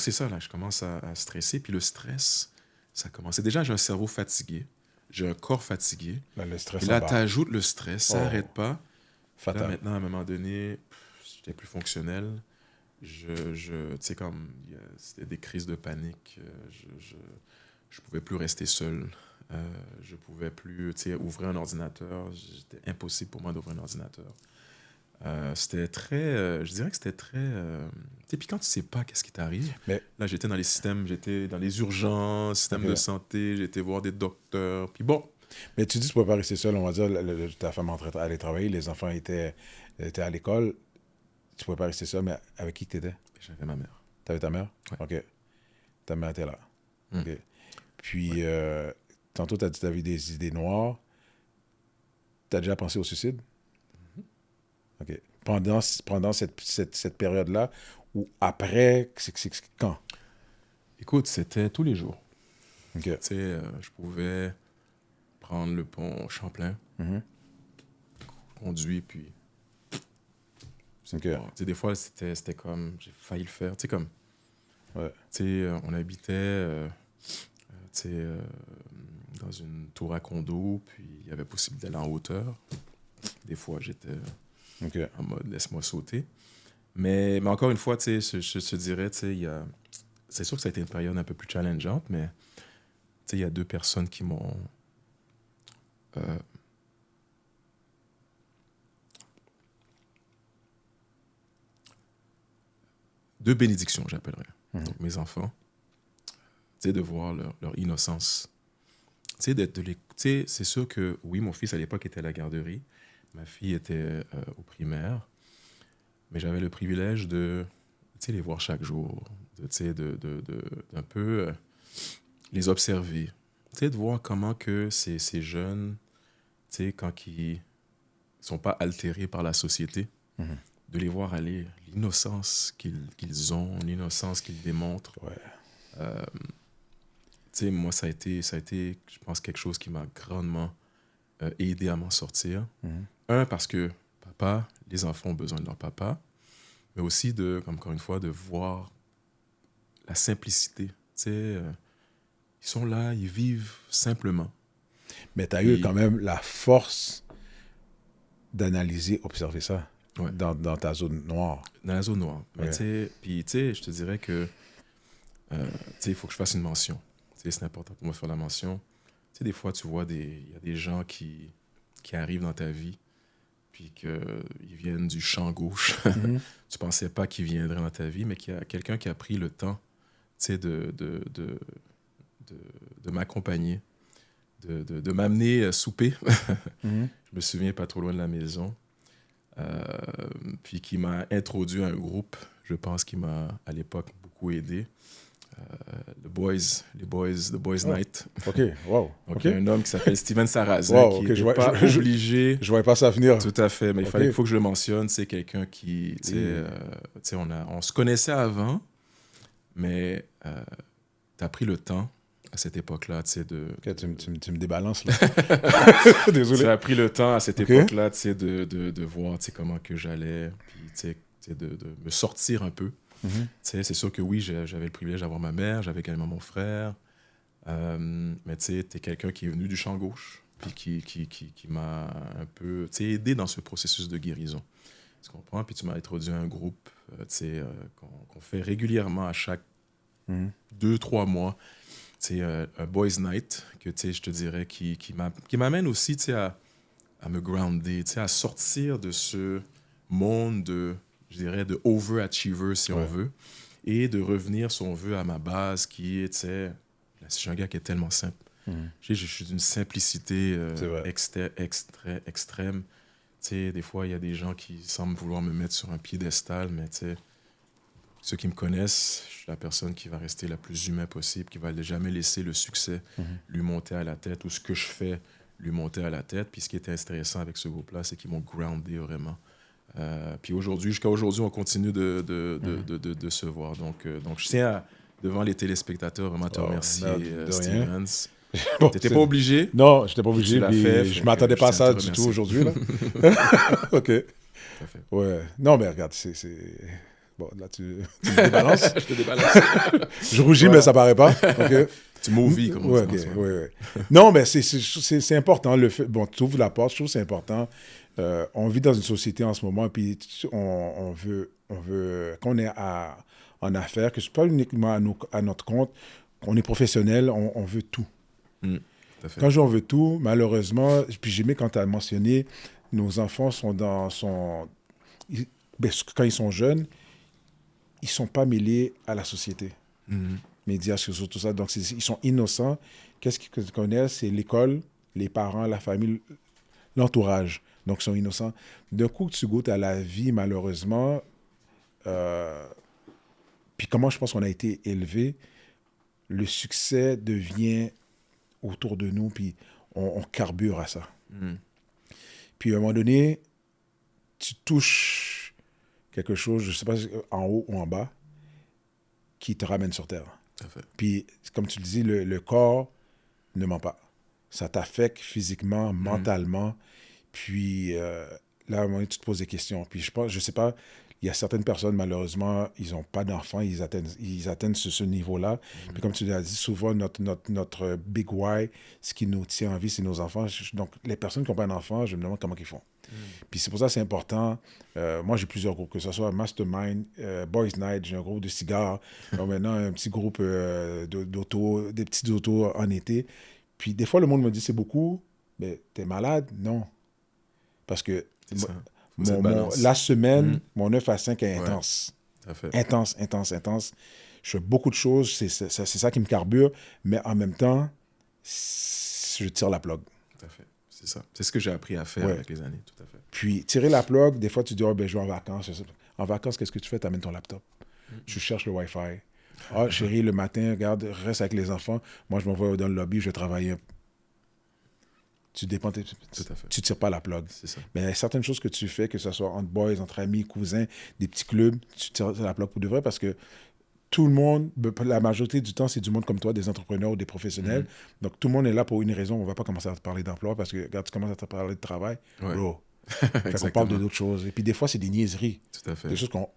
c'est ça, là, je commence à stresser. Puis le stress, ça commence. Déjà, j'ai un cerveau fatigué. J'ai un corps fatigué. Le stress. Et là, tu ajoutes le stress, ça n'arrête pas. Fatal. Là, maintenant, à un moment donné, j'étais plus fonctionnel. Tu sais, comme c'était des crises de panique. Je pouvais plus rester seul. Je pouvais plus, ouvrir un ordinateur. C'était impossible pour moi d'ouvrir un ordinateur. C'était très... je dirais que c'était très... puis quand tu sais pas qu'est-ce qui t'arrive, là, j'étais dans les systèmes, j'étais dans les urgences, système de santé, j'étais voir des docteurs, puis bon. Mais tu dis que tu ne pouvais pas rester seul, on va dire, ta femme allait travailler, les enfants étaient à l'école. Tu ne pouvais pas rester seul, mais avec qui tu étais? J'avais ma mère. Tu avais ta mère? Ouais. OK. Ta mère était là. OK. Puis, tantôt, tu as dit que tu avais des idées noires. Tu as déjà pensé au suicide? OK. Pendant cette période-là, ou après, c'est quand? Écoute, c'était tous les jours. OK. Tu sais, je pouvais prendre le pont Champlain, conduire, puis... OK. Bon, des fois, c'était comme... J'ai failli le faire. Tu sais, comme... Ouais. Tu sais, on habitait dans une tour à condo, puis il y avait possibilité d'aller en hauteur. Des fois, j'étais en mode « laisse-moi sauter ». Mais encore une fois, tu sais, je te dirais, tu sais, c'est sûr que ça a été une période un peu plus challengeante, mais tu sais, il y a deux personnes qui m'ont... deux bénédictions, j'appellerais. Donc, mes enfants, tu sais, de voir leur innocence. Tu sais, c'est sûr que, oui, mon fils, à l'époque, était à la garderie. Ma fille était au primaire. Mais j'avais le privilège de, tu sais, les voir chaque jour, d'un peu les observer. Tu sais, de voir comment que ces jeunes, tu sais, quand ils ne sont pas altérés par la société, de les voir aller, l'innocence qu'ils ont, l'innocence qu'ils démontrent. Ouais. Tu sais, moi, ça a été, je pense, quelque chose qui m'a grandement aidé à m'en sortir. Un, parce que les enfants ont besoin de leur papa, mais aussi, encore une fois, de voir la simplicité. Tu sais, ils sont là, ils vivent simplement. Mais tu as eu quand même la force d'analyser, observer ça. Ouais. Dans ta zone noire. Dans la zone noire. Mais puis, tu sais, je te dirais que il faut que je fasse une mention. C'est important pour moi de faire la mention. Tu sais, des fois, tu vois, il y a des gens qui arrivent dans ta vie, puis qu'ils viennent du champ gauche. Tu pensais pas qu'ils viendraient dans ta vie, mais qu'il y a quelqu'un qui a pris le temps, tu sais, de m'accompagner, de m'amener souper. Je me souviens, pas trop loin de la maison. Puis qui m'a introduit à un groupe, je pense, qui m'a, à l'époque, beaucoup beaucoup aidé. The Boys Night. OK, wow. Donc, OK. il y a un homme qui s'appelle Steven Sarrazin qui n'était pas obligé... Je voyais pas ça venir. Tout à fait, mais il faut que je le mentionne. C'est quelqu'un qui... on se connaissait avant, mais tu as pris le temps à cette époque-là, de... Okay, tu me débalances, là. Désolé. Tu as pris le temps à cette époque-là, de voir, comment que j'allais, puis, de me sortir un peu. Mm-hmm. C'est sûr que oui, j'avais le privilège d'avoir ma mère, j'avais également mon frère, mais tu es quelqu'un qui est venu du champ gauche, puis qui m'a un peu aidé dans ce processus de guérison. Tu comprends? Puis tu m'as introduit à un groupe qu'on fait régulièrement à chaque 2-3 mois. C'est un Boys Night que je te dirais qui m'amène aussi à me grounder, à sortir de ce monde de overachiever, si on veut, et de revenir, si on veut, à ma base qui est, je suis un gars qui est tellement simple. Je suis d'une simplicité extrême. Des fois, il y a des gens qui semblent vouloir me mettre sur un piédestal, mais ceux qui me connaissent, je suis la personne qui va rester la plus humaine possible, qui va jamais laisser le succès lui monter à la tête, ou ce que je fais lui monter à la tête. Puis ce qui était intéressant avec ce groupe-là, c'est qu'ils m'ont groundé vraiment. Puis jusqu'à aujourd'hui, on continue de se voir. Donc je tiens devant les téléspectateurs vraiment te remercier, Stevens. Bon, t'étais pas obligé? Non, je n'étais pas obligé. Je m'attendais pas à ça du tout aujourd'hui. Là. OK. Ouais. Non, mais regarde, c'est... Bon, là, tu me débalances. Je te débalance. Je rougis, mais ça paraît pas. OK. Tu m'ouvis, comme on dit. Ouais. Non, mais c'est important. Bon, tu ouvres la porte, je trouve que c'est important. On vit dans une société en ce moment, et puis on veut quand on est en affaires, que ce n'est pas uniquement à notre compte, qu'on est professionnel, on veut tout. Quand on veut tout, malheureusement, puis j'aimais quand tu as mentionné, nos enfants quand ils sont jeunes, ils ne sont pas mêlés à la société. Médias sociaux, tout ça. Donc, ils sont innocents. Qu'est-ce qu'ils connaissent? C'est l'école, les parents, la famille, l'entourage. Donc, ils sont innocents. D'un coup, tu goûtes à la vie, malheureusement. Puis comment je pense qu'on a été élevé, le succès devient autour de nous, puis on carbure à ça. Puis à un moment donné, tu touches quelque chose, je ne sais pas, en haut ou en bas, qui te ramène sur terre. Puis, comme tu le dis, le corps ne ment pas. Ça t'affecte physiquement, mentalement. Puis là, à un moment donné, tu te poses des questions. Puis je sais pas, il y a certaines personnes, malheureusement, ils n'ont pas d'enfants, ils atteignent ce niveau-là. Puis comme tu l'as dit, souvent, notre big why, ce qui nous tient en vie, c'est nos enfants. Donc, les personnes qui n'ont pas d'enfants, je me demande comment ils font. Puis c'est pour ça que c'est important. Moi, j'ai plusieurs groupes, que ce soit Mastermind, Boys Night, j'ai un groupe de cigares. Maintenant, un petit groupe d'auto, des petites autos en été. Puis des fois, le monde me dit, c'est beaucoup, mais t'es malade? Non. Parce que la semaine, mon 9 à 5 est intense. Intense. Je fais beaucoup de choses, c'est ça qui me carbure, mais en même temps, je tire la plug. Tout à fait. C'est ça. C'est ce que j'ai appris à faire avec les années, tout à fait. Puis, tirer la plug, des fois, tu dis, je vais en vacances. En vacances, qu'est-ce que tu fais? Tu amènes ton laptop. Tu cherches le Wi-Fi. Chérie, le matin, regarde, reste avec les enfants. Moi, je m'envoie dans le lobby, je vais travailler. Tu dépends, tu tires pas la plug. C'est ça. Mais il y a certaines choses que tu fais, que ce soit entre boys, entre amis, cousins, des petits clubs, tu tires la plug pour de vrai parce que tout le monde, la majorité du temps, c'est du monde comme toi, des entrepreneurs ou des professionnels. Donc, tout le monde est là pour une raison. On ne va pas commencer à te parler d'emploi parce que, regarde, tu commences à te parler de travail. Bro. On parle d'autres choses. Et puis, des fois, c'est des niaiseries. Tout à fait. Des choses qui n'ont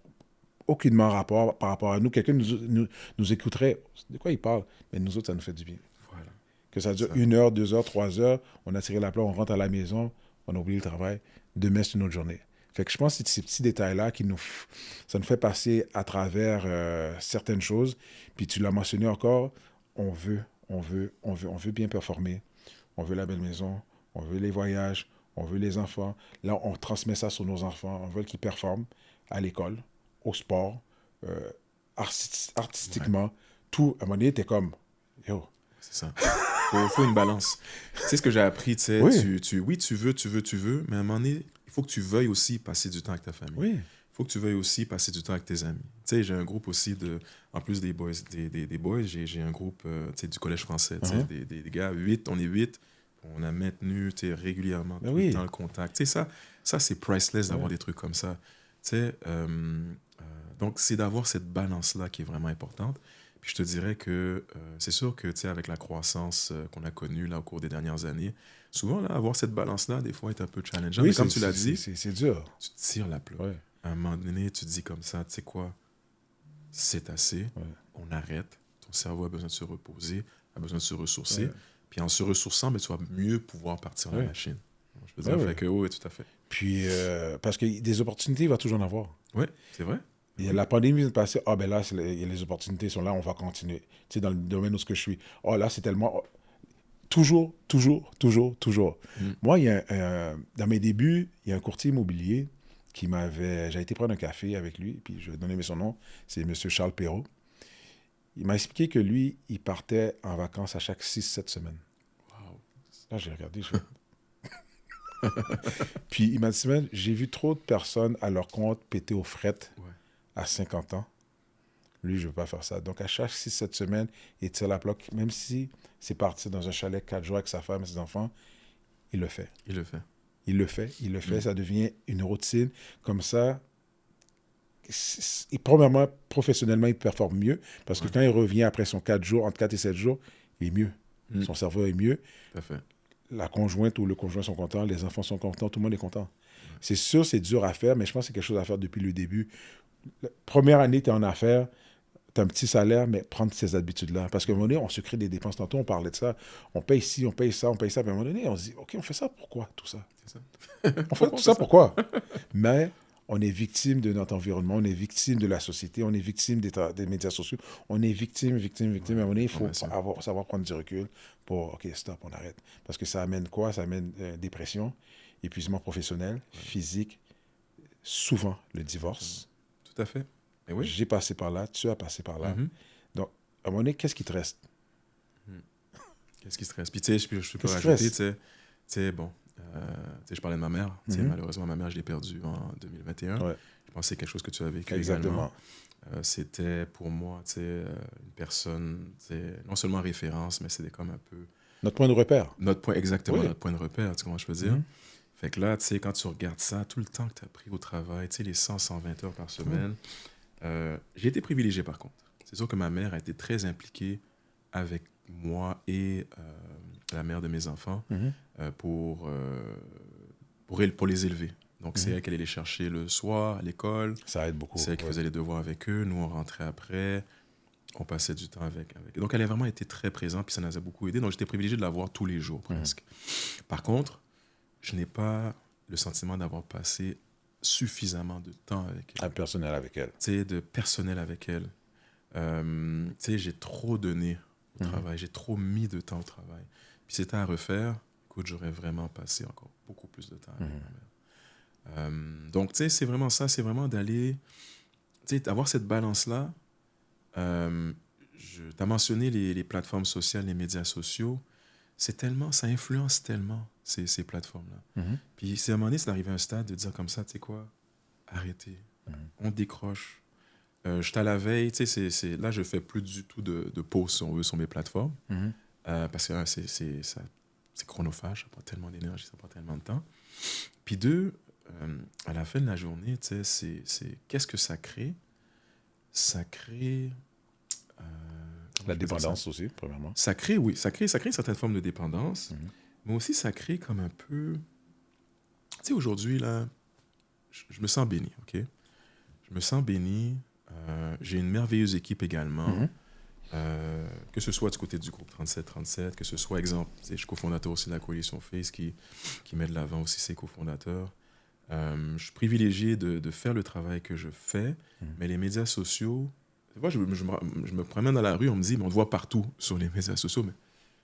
aucunement rapport par rapport à nous. Quelqu'un nous écouterait. De quoi il parle? Mais nous autres, ça nous fait du bien. Voilà. Que ça dure 1 heure, 2 heures, 3 heures. On a tiré la plug, on rentre à la maison, on a oublié le travail. Demain, c'est une autre journée. Fait que je pense que c'est ces petits détails-là ça nous fait passer à travers certaines choses. Puis tu l'as mentionné encore, on veut bien performer. On veut la belle maison, on veut les voyages, on veut les enfants. Là, on transmet ça sur nos enfants. On veut qu'ils performent à l'école, au sport, artistiquement. Tout, à un moment donné, t'es comme, yo. C'est ça. Faut une balance. C'est ce que j'ai appris, tu sais. Tu veux, mais à un moment donné, il faut que tu veuilles aussi passer du temps avec ta famille. Oui. Il faut que tu veuilles aussi passer du temps avec tes amis. Tu sais, j'ai un groupe aussi en plus des boys, des boys, j'ai un groupe tu sais, du collège français, tu sais, des gars, on est 8, on a maintenu tu sais, régulièrement tout le temps le contact. Tu sais, ça c'est priceless d'avoir des trucs comme ça. Tu sais, donc c'est d'avoir cette balance-là qui est vraiment importante. Puis je te dirais que c'est sûr que tu sais, avec la croissance qu'on a connue là, au cours des dernières années, souvent, là, avoir cette balance-là, des fois, est un peu challengeant. Oui, mais comme tu l'as dit, c'est dur. Tu te tires la plug. Ouais. À un moment donné, tu te dis comme ça, tu sais quoi, c'est assez, on arrête. Ton cerveau a besoin de se reposer, a besoin de se ressourcer. Puis en se ressourçant, mais tu vas mieux pouvoir partir la machine. Je veux dire, fait que oui, tout à fait. Puis, parce que des opportunités, il va toujours en avoir. Oui, c'est vrai. Et la pandémie vient de passer, ben là, les opportunités sont là, on va continuer. Tu sais, dans le domaine où je suis, là, c'est tellement... Toujours. Moi, dans mes débuts, il y a un courtier immobilier qui m'avait... J'ai été prendre un café avec lui, puis je vais donner son nom, c'est M. Charles Perrault. Il m'a expliqué que lui, il partait en vacances à chaque 6-7 semaines. Wow. Là, j'ai regardé, Puis il m'a dit, j'ai vu trop de personnes à leur compte péter aux frettes à 50 ans. Lui, je ne veux pas faire ça. Donc, à chaque 6-7 semaines, il tire la plaque. Même si c'est parti dans un chalet 4 jours avec sa femme et ses enfants, il le fait. Il le fait. Ça devient une routine. Comme ça, premièrement, professionnellement, il performe mieux. Parce que quand il revient après son 4 jours, entre 4 et 7 jours, il est mieux. Son cerveau est mieux. Tout à fait. La conjointe ou le conjoint sont contents, les enfants sont contents, tout le monde est content. C'est sûr, c'est dur à faire, mais je pense que c'est quelque chose à faire depuis le début. La première année, tu es en affaires, tu as un petit salaire, mais prendre ces habitudes-là. Parce qu'à un moment donné, on se crée des dépenses. Tantôt, on parlait de ça. On paye ci, on paye ça, on paye ça. Puis à un moment donné, on se dit, OK, on fait ça pourquoi, tout ça? C'est ça. On fait tout ça pourquoi? Mais on est victime de notre environnement, on est victime de la société, on est victime des médias sociaux, on est victime. À un moment donné, il faut savoir prendre du recul pour, OK, stop, on arrête. Parce que ça amène quoi? Ça amène dépression, épuisement professionnel, physique, souvent le divorce. Tout à fait. Et oui. J'ai passé par là, tu as passé par là. Donc, à un moment donné, qu'est-ce qui te reste? Qu'est-ce qui te reste? Puis, tu sais, je peux rajouter, tu sais, bon, je parlais de ma mère. Malheureusement, ma mère, je l'ai perdue en 2021. Je pense que c'est quelque chose que tu as vécu également. C'était pour moi, tu sais, une personne, non seulement référence, mais c'était comme un peu... Notre point de repère. Notre point de repère, tu sais comment je peux dire? Fait que là, tu sais, quand tu regardes ça, tout le temps que tu as pris au travail, tu sais, les 100-120 heures par semaine, j'ai été privilégié par contre. C'est sûr que ma mère a été très impliquée avec moi et la mère de mes enfants pour les élever. Donc, c'est elle qui allait les chercher le soir à l'école. Ça aide beaucoup. C'est elle qui faisait les devoirs avec eux. Nous, on rentrait après. On passait du temps avec. Donc, elle a vraiment été très présente, puis ça nous a beaucoup aidé. Donc, j'étais privilégié de la voir tous les jours, presque. Par contre, je n'ai pas le sentiment d'avoir passé suffisamment de temps avec elle. Personnel avec elle. Tu sais, de personnel avec elle. Tu sais, j'ai trop donné au travail. J'ai trop mis de temps au travail. Puis c'était à refaire. Écoute, j'aurais vraiment passé encore beaucoup plus de temps avec ma mère. Donc, tu sais, c'est vraiment ça. C'est vraiment d'aller... Tu sais, avoir cette balance-là. Tu as mentionné les plateformes sociales, les médias sociaux. C'est tellement... Ça influence tellement ces plateformes-là. Puis, c'est à un moment donné, c'est d'arriver à un stade de dire comme ça, tu sais quoi, arrêtez. On décroche. Je suis à la veille, tu sais, là, je ne fais plus du tout de pause, si on veut, sur mes plateformes. Parce que c'est chronophage, ça prend tellement d'énergie, ça prend tellement de temps. Puis deux, à la fin de la journée, tu sais, c'est qu'est-ce que ça crée? Ça crée... la dépendance aussi, premièrement. Ça crée une certaine forme de dépendance, mais aussi ça crée comme un peu... Tu sais, aujourd'hui, là, je me sens béni, OK? Je me sens béni. J'ai une merveilleuse équipe également. Que ce soit du côté du groupe 3737, que ce soit, exemple, je suis cofondateur aussi de la coalition FACE qui met de l'avant aussi ses cofondateurs. Je suis privilégié de faire le travail que je fais, mais les médias sociaux, moi, je me promène dans la rue, on me dit, mais on te voit partout sur les médias sociaux, mais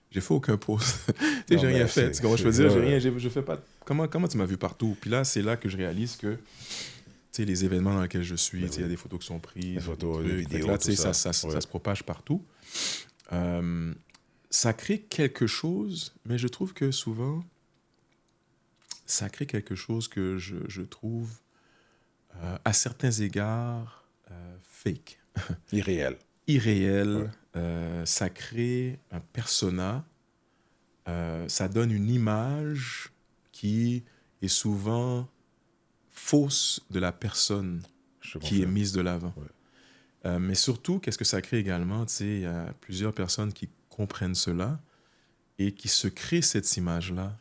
j'ai fait aucun post. J'ai rien fait. Tu comprends ce que je veux dire? Je fais pas... Comment tu m'as vu partout? Puis là, c'est là que je réalise que les événements dans lesquels je suis, il y a des photos qui sont prises, des photos, des vidéos, là, ça se propage partout. Ça crée quelque chose, mais je trouve que souvent, ça crée quelque chose que je trouve À certains égards, fake. Irréel. Irréel. Ça crée un persona. Ça donne une image qui est souvent fausse de la personne qui est mise de l'avant. Ouais. Mais surtout, qu'est-ce que ça crée également? Il y a plusieurs personnes qui comprennent cela et qui se créent cette image-là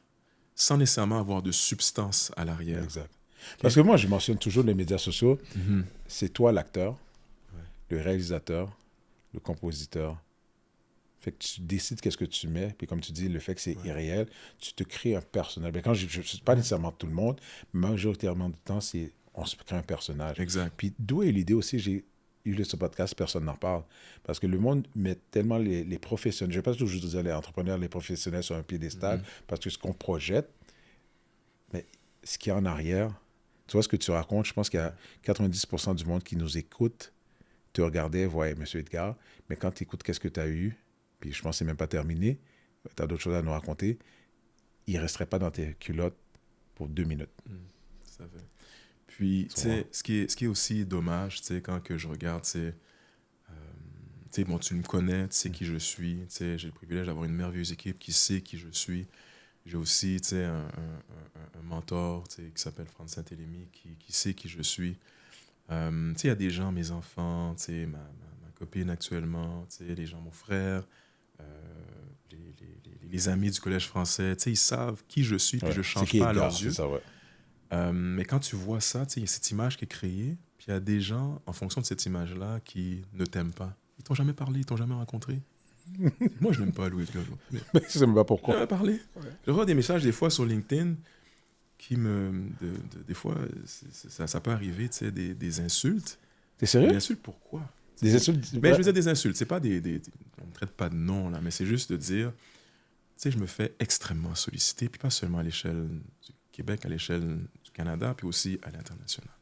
sans nécessairement avoir de substance à l'arrière. Exact. Okay. Parce que moi, je mentionne toujours les médias sociaux. Mm-hmm. C'est toi l'acteur, le réalisateur, le compositeur. Fait que tu décides qu'est-ce que tu mets, puis comme tu dis, le fait que c'est irréel, tu te crées un personnage. Mais quand je ne suis pas nécessairement tout le monde, mais majoritairement du temps, on se crée un personnage. Exact. Puis d'où est l'idée aussi, j'ai eu ce podcast, personne n'en parle. Parce que le monde met tellement les professionnels, je ne vais pas toujours dire les entrepreneurs, les professionnels sur un piédestal, parce que ce qu'on projette, mais ce qu'il y a en arrière, tu vois ce que tu racontes, je pense qu'il y a 90% du monde qui nous écoute, te regardait, ouais, M. Edgar, mais quand tu écoutes qu'est-ce que tu as eu, puis je pense que c'est même pas terminé, tu as d'autres choses à nous raconter, il ne resterait pas dans tes culottes pour 2 minutes. Ça fait. Puis, tu sais, ce qui est aussi dommage, tu sais, quand que je regarde, c'est... bon, tu me connais, tu sais qui je suis, tu sais, j'ai le privilège d'avoir une merveilleuse équipe qui sait qui je suis. J'ai aussi, tu sais, un mentor, tu sais, qui s'appelle Franz Saint-Élémy, qui sait qui je suis. Tu sais, il y a des gens, mes enfants, tu sais, ma copine actuellement, tu sais, les gens, mon frère, les amis du Collège français, tu sais, ils savent qui je suis, puis je ne change pas à leurs yeux. Ça, ouais. Mais quand tu vois ça, tu sais, il y a cette image qui est créée, puis il y a des gens, en fonction de cette image-là, qui ne t'aiment pas. Ils t'ont jamais parlé, ils t'ont jamais rencontré. Moi, je n'aime pas Louis Edgar. Mais je ne sais même pas pourquoi. Jamais parlé. Ouais. Je reçois des messages des fois sur LinkedIn qui me... des fois, ça peut arriver, tu sais, des insultes. T'es sérieux? Des insultes, pourquoi? Des insultes? Mais je veux dire des insultes. C'est pas on ne traite pas de nom, là, mais c'est juste de dire, tu sais, je me fais extrêmement solliciter, puis pas seulement à l'échelle du Québec, à l'échelle du Canada, puis aussi à l'international.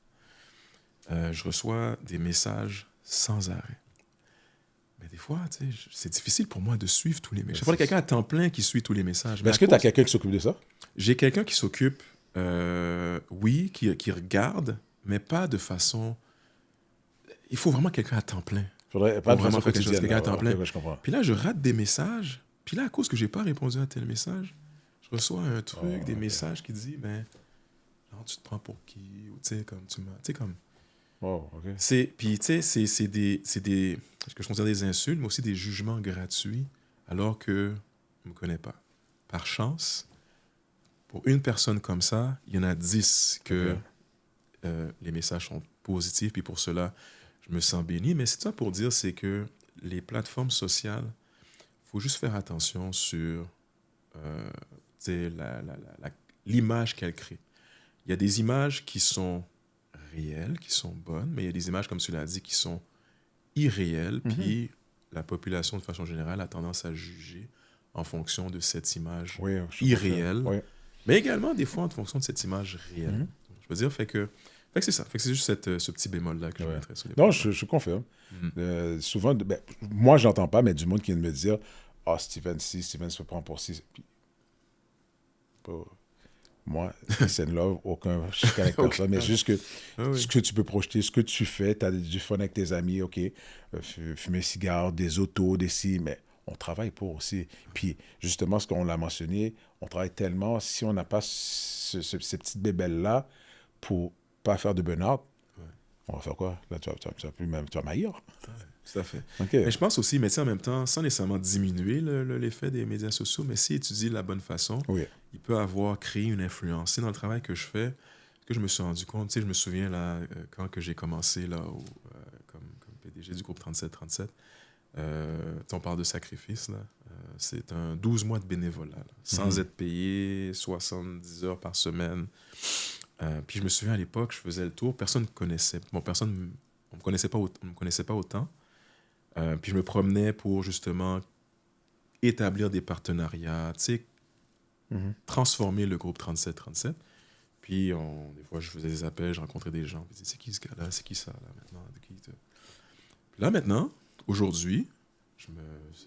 Je reçois des messages sans arrêt. Mais des fois, tu sais, c'est difficile pour moi de suivre tous les messages. Il faut quelqu'un à temps plein qui suit tous les messages. Mais est-ce que tu as quelqu'un qui s'occupe de ça? J'ai quelqu'un qui s'occupe, oui, qui regarde, mais pas de façon... Il faut vraiment quelqu'un à temps plein. Faudrait pas vraiment faire quelque chose, quelqu'un à temps plein. Okay, je comprends. Puis là, je rate des messages. Puis là, à cause que je n'ai pas répondu à tel message, je reçois un truc, des messages qui disent, ben, non, tu te prends pour qui? Ou tu sais, comme tu m'as... Tu sais, comme... Oh, OK. Puis, tu sais, c'est des... Ce que je considère des insultes, mais aussi des jugements gratuits, alors que je ne me connais pas. Par chance, pour une personne comme ça, il y en a 10 que les messages sont positifs, puis pour cela, je me sens béni. Mais c'est ça pour dire, c'est que les plateformes sociales, il faut juste faire attention sur l'image qu'elles créent. Il y a des images qui sont réelles, qui sont bonnes, mais il y a des images, comme tu l'as dit, qui sont irréelles, puis la population, de façon générale, a tendance à juger en fonction de cette image irréelle, mais également, des fois, en fonction de cette image réelle. Je veux dire, fait que c'est ça. Fait que c'est juste ce petit bémol-là que je mettrais sur les Non, je confirme. Souvent, moi, je n'entends pas, mais du monde qui vient de me dire « Ah, Steven se prend pour ci. » Moi, c'est une love, aucun chicane avec personne, mais juste que ce que tu peux projeter, ce que tu fais, tu as du fun avec tes amis, OK, fumer cigare, des autos, des ci, mais on travaille pour aussi. Puis, justement, ce qu'on l'a mentionné, on travaille tellement, si on n'a pas ces petites bébelles-là pour pas faire de burn-out, on va faire quoi? Là, tu vas m'haïr. Tout à fait. Okay. Mais je pense aussi, mais en même temps, sans nécessairement diminuer l'effet des médias sociaux, mais s'il étudie de la bonne façon, il peut avoir créé une influence. C'est dans le travail que je fais que je me suis rendu compte. Tu sais, je me souviens, là, quand que j'ai commencé là, comme PDG du groupe 3737, on parle de sacrifice, là. C'est un 12 mois de bénévolat, là, sans être payé, 70 heures par semaine. Puis je me souviens, à l'époque, je faisais le tour, personne ne connaissait. Bon, on ne me connaissait pas autant. Puis je me promenais pour justement établir des partenariats, tu sais, transformer le groupe 3737. Puis des fois, je faisais des appels, je rencontrais des gens. Je me disais, c'est qui ce gars-là? C'est qui ça, là, maintenant? Puis là, maintenant, aujourd'hui,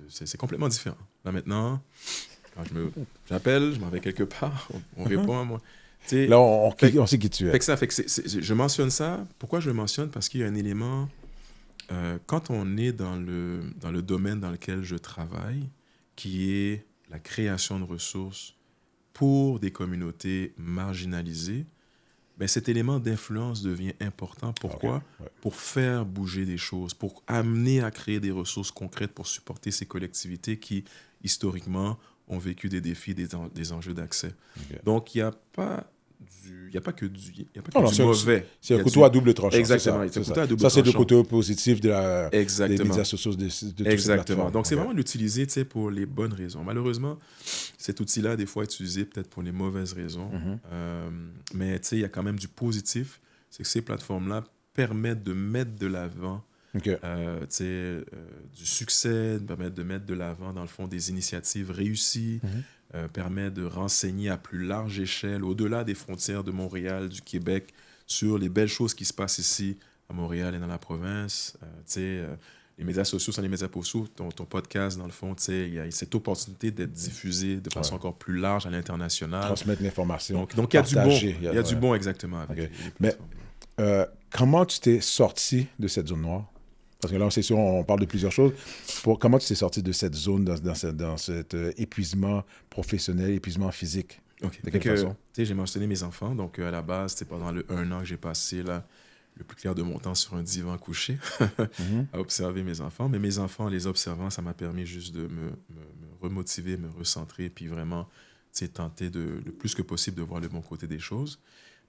c'est complètement différent. Là, maintenant, quand j'appelle, je m'en vais quelque part, on répond à moi. Là, on sait qui tu es. Je mentionne ça. Pourquoi je le mentionne? Parce qu'il y a un élément... quand on est dans le domaine dans lequel je travaille, qui est la création de ressources pour des communautés marginalisées, ben cet élément d'influence devient important. Pourquoi? Pour faire bouger des choses, pour amener à créer des ressources concrètes pour supporter ces collectivités qui, historiquement, ont vécu des défis, des enjeux d'accès. Donc, il n'y a pas que du mauvais. C'est un couteau à double tranchant. Exactement. Ça, c'est le côté positif des médias sociaux, de Exactement. Donc, c'est vraiment l'utiliser pour les bonnes raisons. Malheureusement, cet outil-là, des fois, est utilisé peut-être pour les mauvaises raisons. Mais il y a quand même du positif. C'est que ces plateformes-là permettent de mettre de l'avant du succès, permettent de mettre de l'avant, dans le fond, des initiatives réussies, permet de renseigner à plus large échelle, au-delà des frontières de Montréal, du Québec, sur les belles choses qui se passent ici à Montréal et dans la province. Les médias sociaux sont les médias sociaux. Ton podcast, dans le fond, il y a cette opportunité d'être diffusé de façon encore plus large à l'international. Transmettre l'information. Donc il y a du bon. Il y a du bon, exactement. Avec Mais comment tu t'es sorti de cette zone noire? Parce que là, c'est sûr, on parle de plusieurs choses. Comment tu t'es sorti de cette zone, dans cet épuisement professionnel, épuisement physique? De quelle façon? J'ai mentionné mes enfants. Donc, à la base, c'était pendant le 1 an que j'ai passé là, le plus clair de mon temps sur un divan couché à observer mes enfants. Mais mes enfants, les observant, ça m'a permis juste de me remotiver, me recentrer, puis vraiment tenter le plus que possible de voir le bon côté des choses.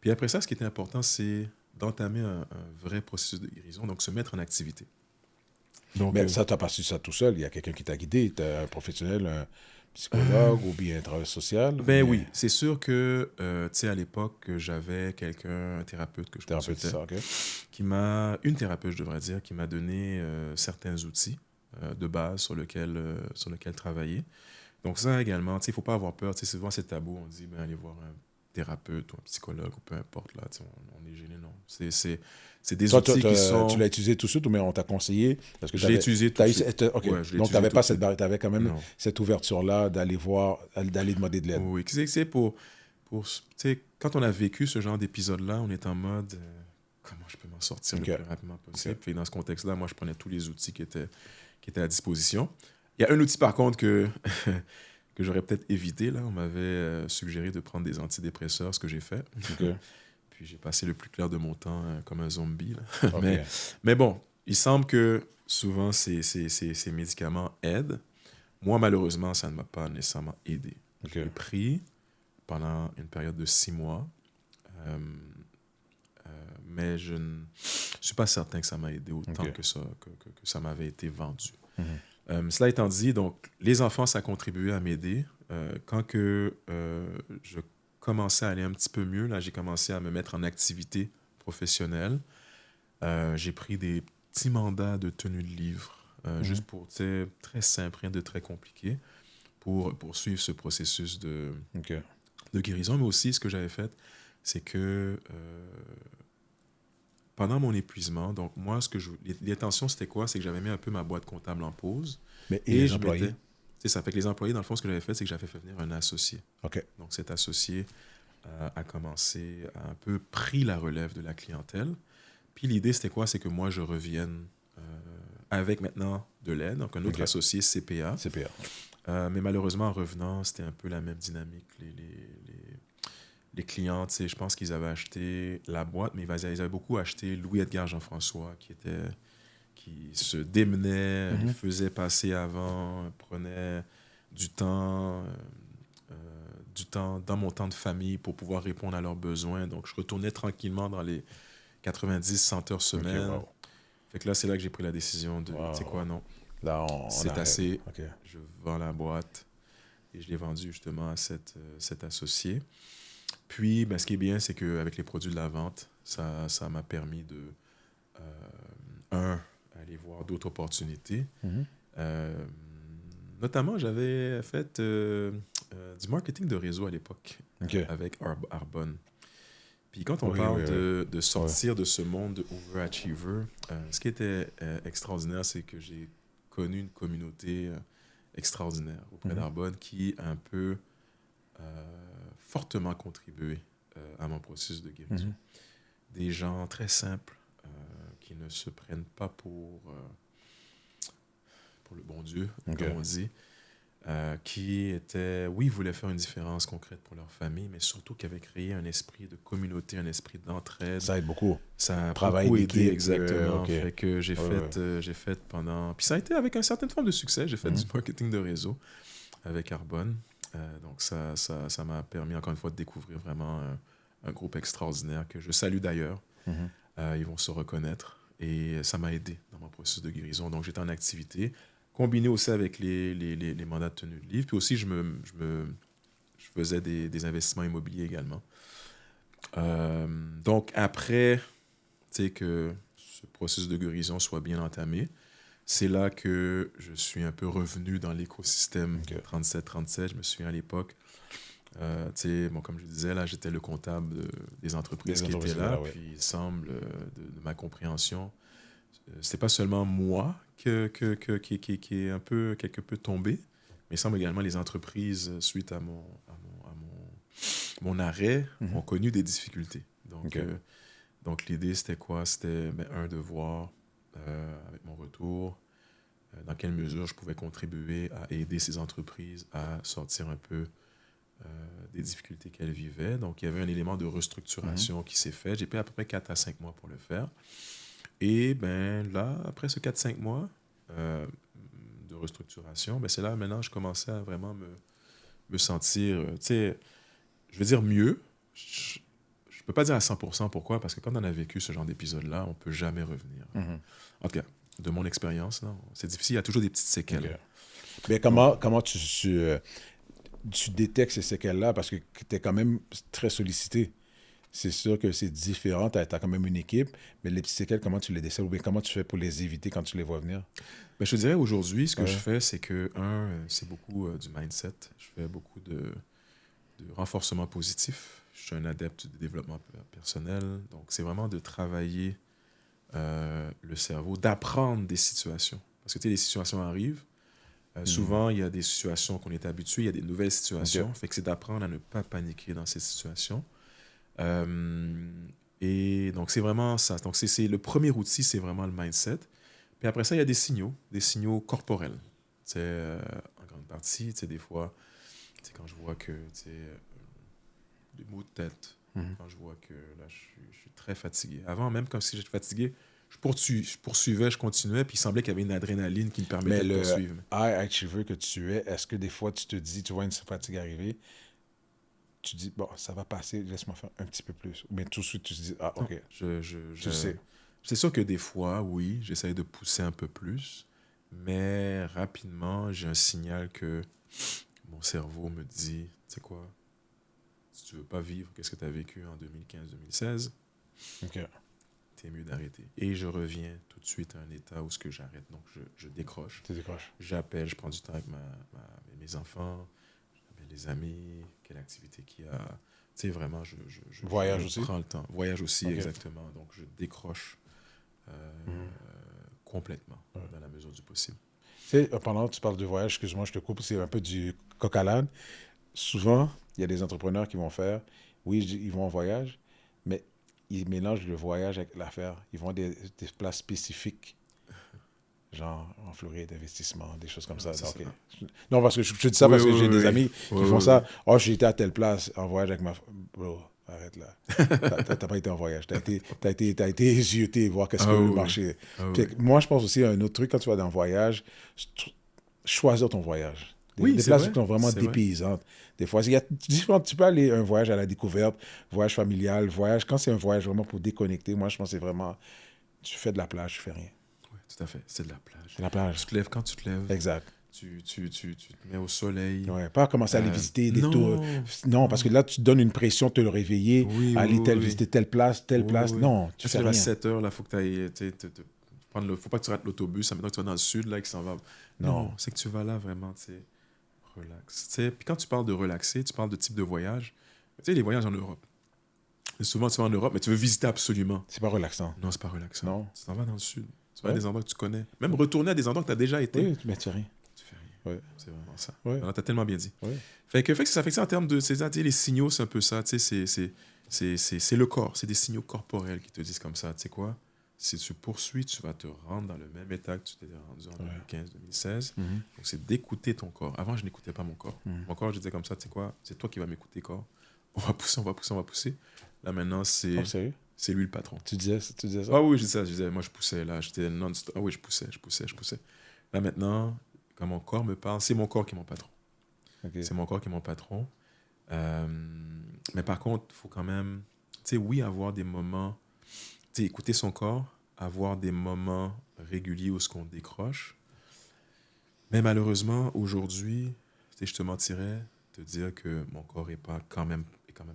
Puis après ça, ce qui était important, c'est d'entamer un vrai processus de guérison, donc se mettre en activité. Donc, mais ça, tu n'as pas su ça tout seul. Il y a quelqu'un qui t'a guidé. Tu es un professionnel, un psychologue ou bien un travailleur social? Oui, c'est sûr que, à l'époque, j'avais un thérapeute que je consultais, une thérapeute, je devrais dire, qui m'a donné certains outils de base sur lesquels travailler. Donc ça également, il ne faut pas avoir peur. Souvent, c'est tabou. On dit, allez voir un thérapeute ou un psychologue ou peu importe. Là, on est gêné, non. C'est des outils qui sont... Tu l'as utilisé tout de suite ou mais on t'a conseillé? Parce que je l'ai utilisé tout de suite. Donc, tu n'avais pas cette barrière, tu avais quand même cette ouverture-là d'aller demander de l'aide. Oui, c'est pour quand on a vécu ce genre d'épisode-là, on est en mode comment je peux m'en sortir le plus rapidement possible. Puis dans ce contexte-là, moi, je prenais tous les outils qui étaient à disposition. Il y a un outil, par contre, que j'aurais peut-être évité. Là. On m'avait suggéré de prendre des antidépresseurs, ce que j'ai fait. Puis j'ai passé le plus clair de mon temps comme un zombie. Là. Mais bon, il semble que souvent, ces médicaments aident. Moi, malheureusement, ça ne m'a pas nécessairement aidé. J'ai pris pendant une période de 6 mois, mais je ne suis pas certain que ça m'a aidé autant que ça m'avait été vendu. Cela étant dit, donc, les enfants, ça a contribué à m'aider. Quand je commençais à aller un petit peu mieux, là, j'ai commencé à me mettre en activité professionnelle. J'ai pris des petits mandats de tenue de livre, juste pour, très simple, rien de très compliqué, pour poursuivre ce processus de guérison. Mais aussi, ce que j'avais fait, c'est que pendant mon épuisement, donc moi, l'intention, c'était quoi? C'est que j'avais mis un peu ma boîte comptable en pause. Mais et les employés? C'est ça. Fait que les employés, dans le fond, ce que j'avais fait, c'est que j'avais fait venir un associé. Donc, cet associé a commencé, a un peu pris la relève de la clientèle. Puis l'idée, c'était quoi? C'est que moi, je revienne avec maintenant de l'aide. Donc, un autre associé, CPA. Mais malheureusement, en revenant, c'était un peu la même dynamique. Les clients, je pense qu'ils avaient acheté la boîte, mais ils avaient beaucoup acheté Louis-Edgar Jean-François, qui se démenait, les faisait passer avant, prenait du temps dans mon temps de famille pour pouvoir répondre à leurs besoins. Donc, je retournais tranquillement dans les 90-100 heures semaine. Fait que là, c'est là que j'ai pris la décision de, tu sais quoi, non, là, c'est assez, je vends la boîte et je l'ai vendue justement à cet associé. Puis, ce qui est bien, c'est qu'avec les produits de la vente, ça m'a permis de, aller voir d'autres opportunités. Notamment, j'avais fait du marketing de réseau à l'époque avec Arbonne. Puis quand on parle de sortir de ce monde de overachiever, ce qui était extraordinaire, c'est que j'ai connu une communauté extraordinaire auprès d'Arbonne qui a un peu fortement contribué à mon processus de guérison. Des gens très simples qui ne se prennent pas pour le bon Dieu, comme on dit, qui étaient, oui, voulaient faire une différence concrète pour leur famille, mais surtout qui avaient créé un esprit de communauté, un esprit d'entraide. Ça aide beaucoup. Ça a beaucoup aidé, exactement. Fait que j'ai fait pendant... Puis ça a été avec une certaine forme de succès. J'ai fait du marketing de réseau avec Arbonne. Donc ça m'a permis, encore une fois, de découvrir vraiment un groupe extraordinaire que je salue d'ailleurs. Ils vont se reconnaître. Et ça m'a aidé dans mon processus de guérison. Donc j'étais en activité, combiné aussi avec les mandats de tenue de livre. Puis aussi, je faisais des investissements immobiliers également. Donc, après que ce processus de guérison soit bien entamé, c'est là que je suis un peu revenu dans l'écosystème 3737. Je me souviens à l'époque, comme je disais, là, j'étais le comptable des entreprises qui étaient là. Puis il semble, de ma compréhension, c'est pas seulement moi qui est un peu, quelque peu tombé, mais il semble également les entreprises, suite à mon arrêt, ont connu des difficultés. Donc l'idée, c'était quoi? C'était, de voir, avec mon retour, dans quelle mesure je pouvais contribuer à aider ces entreprises à sortir un peu des difficultés qu'elles vivaient. Donc, il y avait un élément de restructuration qui s'est fait. J'ai pris à peu près 4 à 5 mois pour le faire. Et là, après ce 4-5 mois de restructuration, c'est là maintenant je commençais à vraiment me sentir, je veux dire mieux. Je ne peux pas dire à 100% pourquoi, parce que quand on a vécu ce genre d'épisode-là, on ne peut jamais revenir. En tout cas, de mon expérience, c'est difficile, il y a toujours des petites séquelles. Mais comment tu détectes ces séquelles-là, parce que tu es quand même très sollicité? C'est sûr que c'est différent, tu as quand même une équipe, mais les petites séquelles, comment tu les décèles ou bien comment tu fais pour les éviter quand tu les vois venir? Je te dirais aujourd'hui, ce que je fais, c'est que, c'est beaucoup du mindset. Je fais beaucoup de renforcement positif. Je suis un adepte du développement personnel. Donc, c'est vraiment de travailler le cerveau, d'apprendre des situations. Parce que, les situations arrivent. Souvent, il y a des situations qu'on est habitué, il y a des nouvelles situations. Fait que c'est d'apprendre à ne pas paniquer dans ces situations. Et donc, c'est vraiment ça. Donc, c'est le premier outil, c'est vraiment le mindset. Puis après ça, il y a des signaux corporels. En grande partie, des fois, quand je vois que, des maux de tête, quand je vois que là, je suis très fatigué. Avant, même comme si j'étais fatigué, je poursuivais, je continuais, puis il semblait qu'il y avait une adrénaline qui me permettait de poursuivre. Mais le high achiever que tu es, est-ce que des fois, tu te dis, tu vois une fatigue arriver, tu dis, bon, ça va passer, laisse-moi faire un petit peu plus. Mais tout de suite, tu te dis, ah, OK. Non, je sais. C'est sûr que des fois, oui, j'essaye de pousser un peu plus, mais rapidement, j'ai un signal que mon cerveau me dit, tu sais quoi, si tu veux pas vivre, qu'est-ce que tu as vécu en 2015-2016, t'es mieux d'arrêter. Et je reviens tout de suite à un état où j'arrête. Donc, je décroche. Tu décroches. J'appelle, je prends du temps avec mes enfants, j'appelle les amis, quelle activité qu'il y a. Tu sais, vraiment, je prends le temps. Voyage aussi, exactement. Donc, je décroche complètement, dans la mesure du possible. Tu sais, pendant que tu parles de voyage, excuse-moi, je te coupe, c'est un peu du coq à l'âne. Souvent, il y a des entrepreneurs qui vont faire, oui, ils vont en voyage, mais ils mélangent le voyage avec l'affaire. Ils vont à des places spécifiques, genre en Floride, d'investissement, des choses comme ça. Non, parce que je te dis ça parce que j'ai des amis qui font ça. Oh, j'ai été à telle place en voyage avec ma... Bro, arrête là. T'as pas été en voyage. T'as été zioté, voir qu'est-ce que le marché... Moi, je pense aussi à un autre truc, quand tu vas en voyage, choisir ton voyage. Des places qui sont vraiment dépaysantes. Des fois, tu peux aller un voyage à la découverte, voyage familial, quand c'est un voyage vraiment pour déconnecter, moi, je pense que c'est vraiment... Tu fais de la plage, tu fais rien. Oui, tout à fait. C'est de la plage. C'est la plage. Tu te lèves quand tu te lèves. Exact. Tu te mets au soleil. Ouais, pas commencer à aller visiter des tours. Non, parce que là, tu te donnes une pression de te le réveiller, aller visiter telle place. Non, tu fais rien. À 7 heures, il faut que tu ailles... faut pas que tu rates l'autobus. Maintenant que tu vas dans le sud, là, qui s'en va... Non, c'est que tu vas là vraiment, tu sais, relax. Puis quand tu parles de relaxer, tu parles de type de voyage. Tu sais, les voyages en Europe. Souvent, tu vas en Europe, mais tu veux visiter absolument. C'est pas relaxant. Non, c'est pas relaxant. Non. Tu t'en vas dans le sud. Tu vas à des endroits que tu connais. Même retourner à des endroits que tu as déjà été. Oui, mais tu fais rien. Ouais. C'est vraiment ça. Ouais. Alors, t'as tellement bien dit. Ouais. Fait que ça fait que ça en termes de... les signaux, c'est un peu ça. C'est C'est le corps, c'est des signaux corporels qui te disent comme ça. Tu sais quoi? Si tu poursuis, tu vas te rendre dans le même état que tu t'étais rendu en 2015-2016. Donc, c'est d'écouter ton corps. Avant, je n'écoutais pas mon corps. Mon corps, je disais comme ça, tu sais quoi? C'est toi qui vas m'écouter, corps. On va pousser, on va pousser, on va pousser. Là, maintenant, c'est lui le patron. Tu disais ça? Ah oui, je disais. Moi, je poussais, là. J'étais non-stop. Ah oui, je poussais. Là, maintenant, quand mon corps me parle, c'est mon corps qui est mon patron. Okay. C'est mon corps qui est mon patron. Mais par contre, il faut quand même, tu sais, oui, avoir des moments, tu sais, écouter son corps, avoir des moments réguliers où ce qu'on décroche. Mais malheureusement, aujourd'hui, tu sais, je te mentirais te dire que mon corps est quand même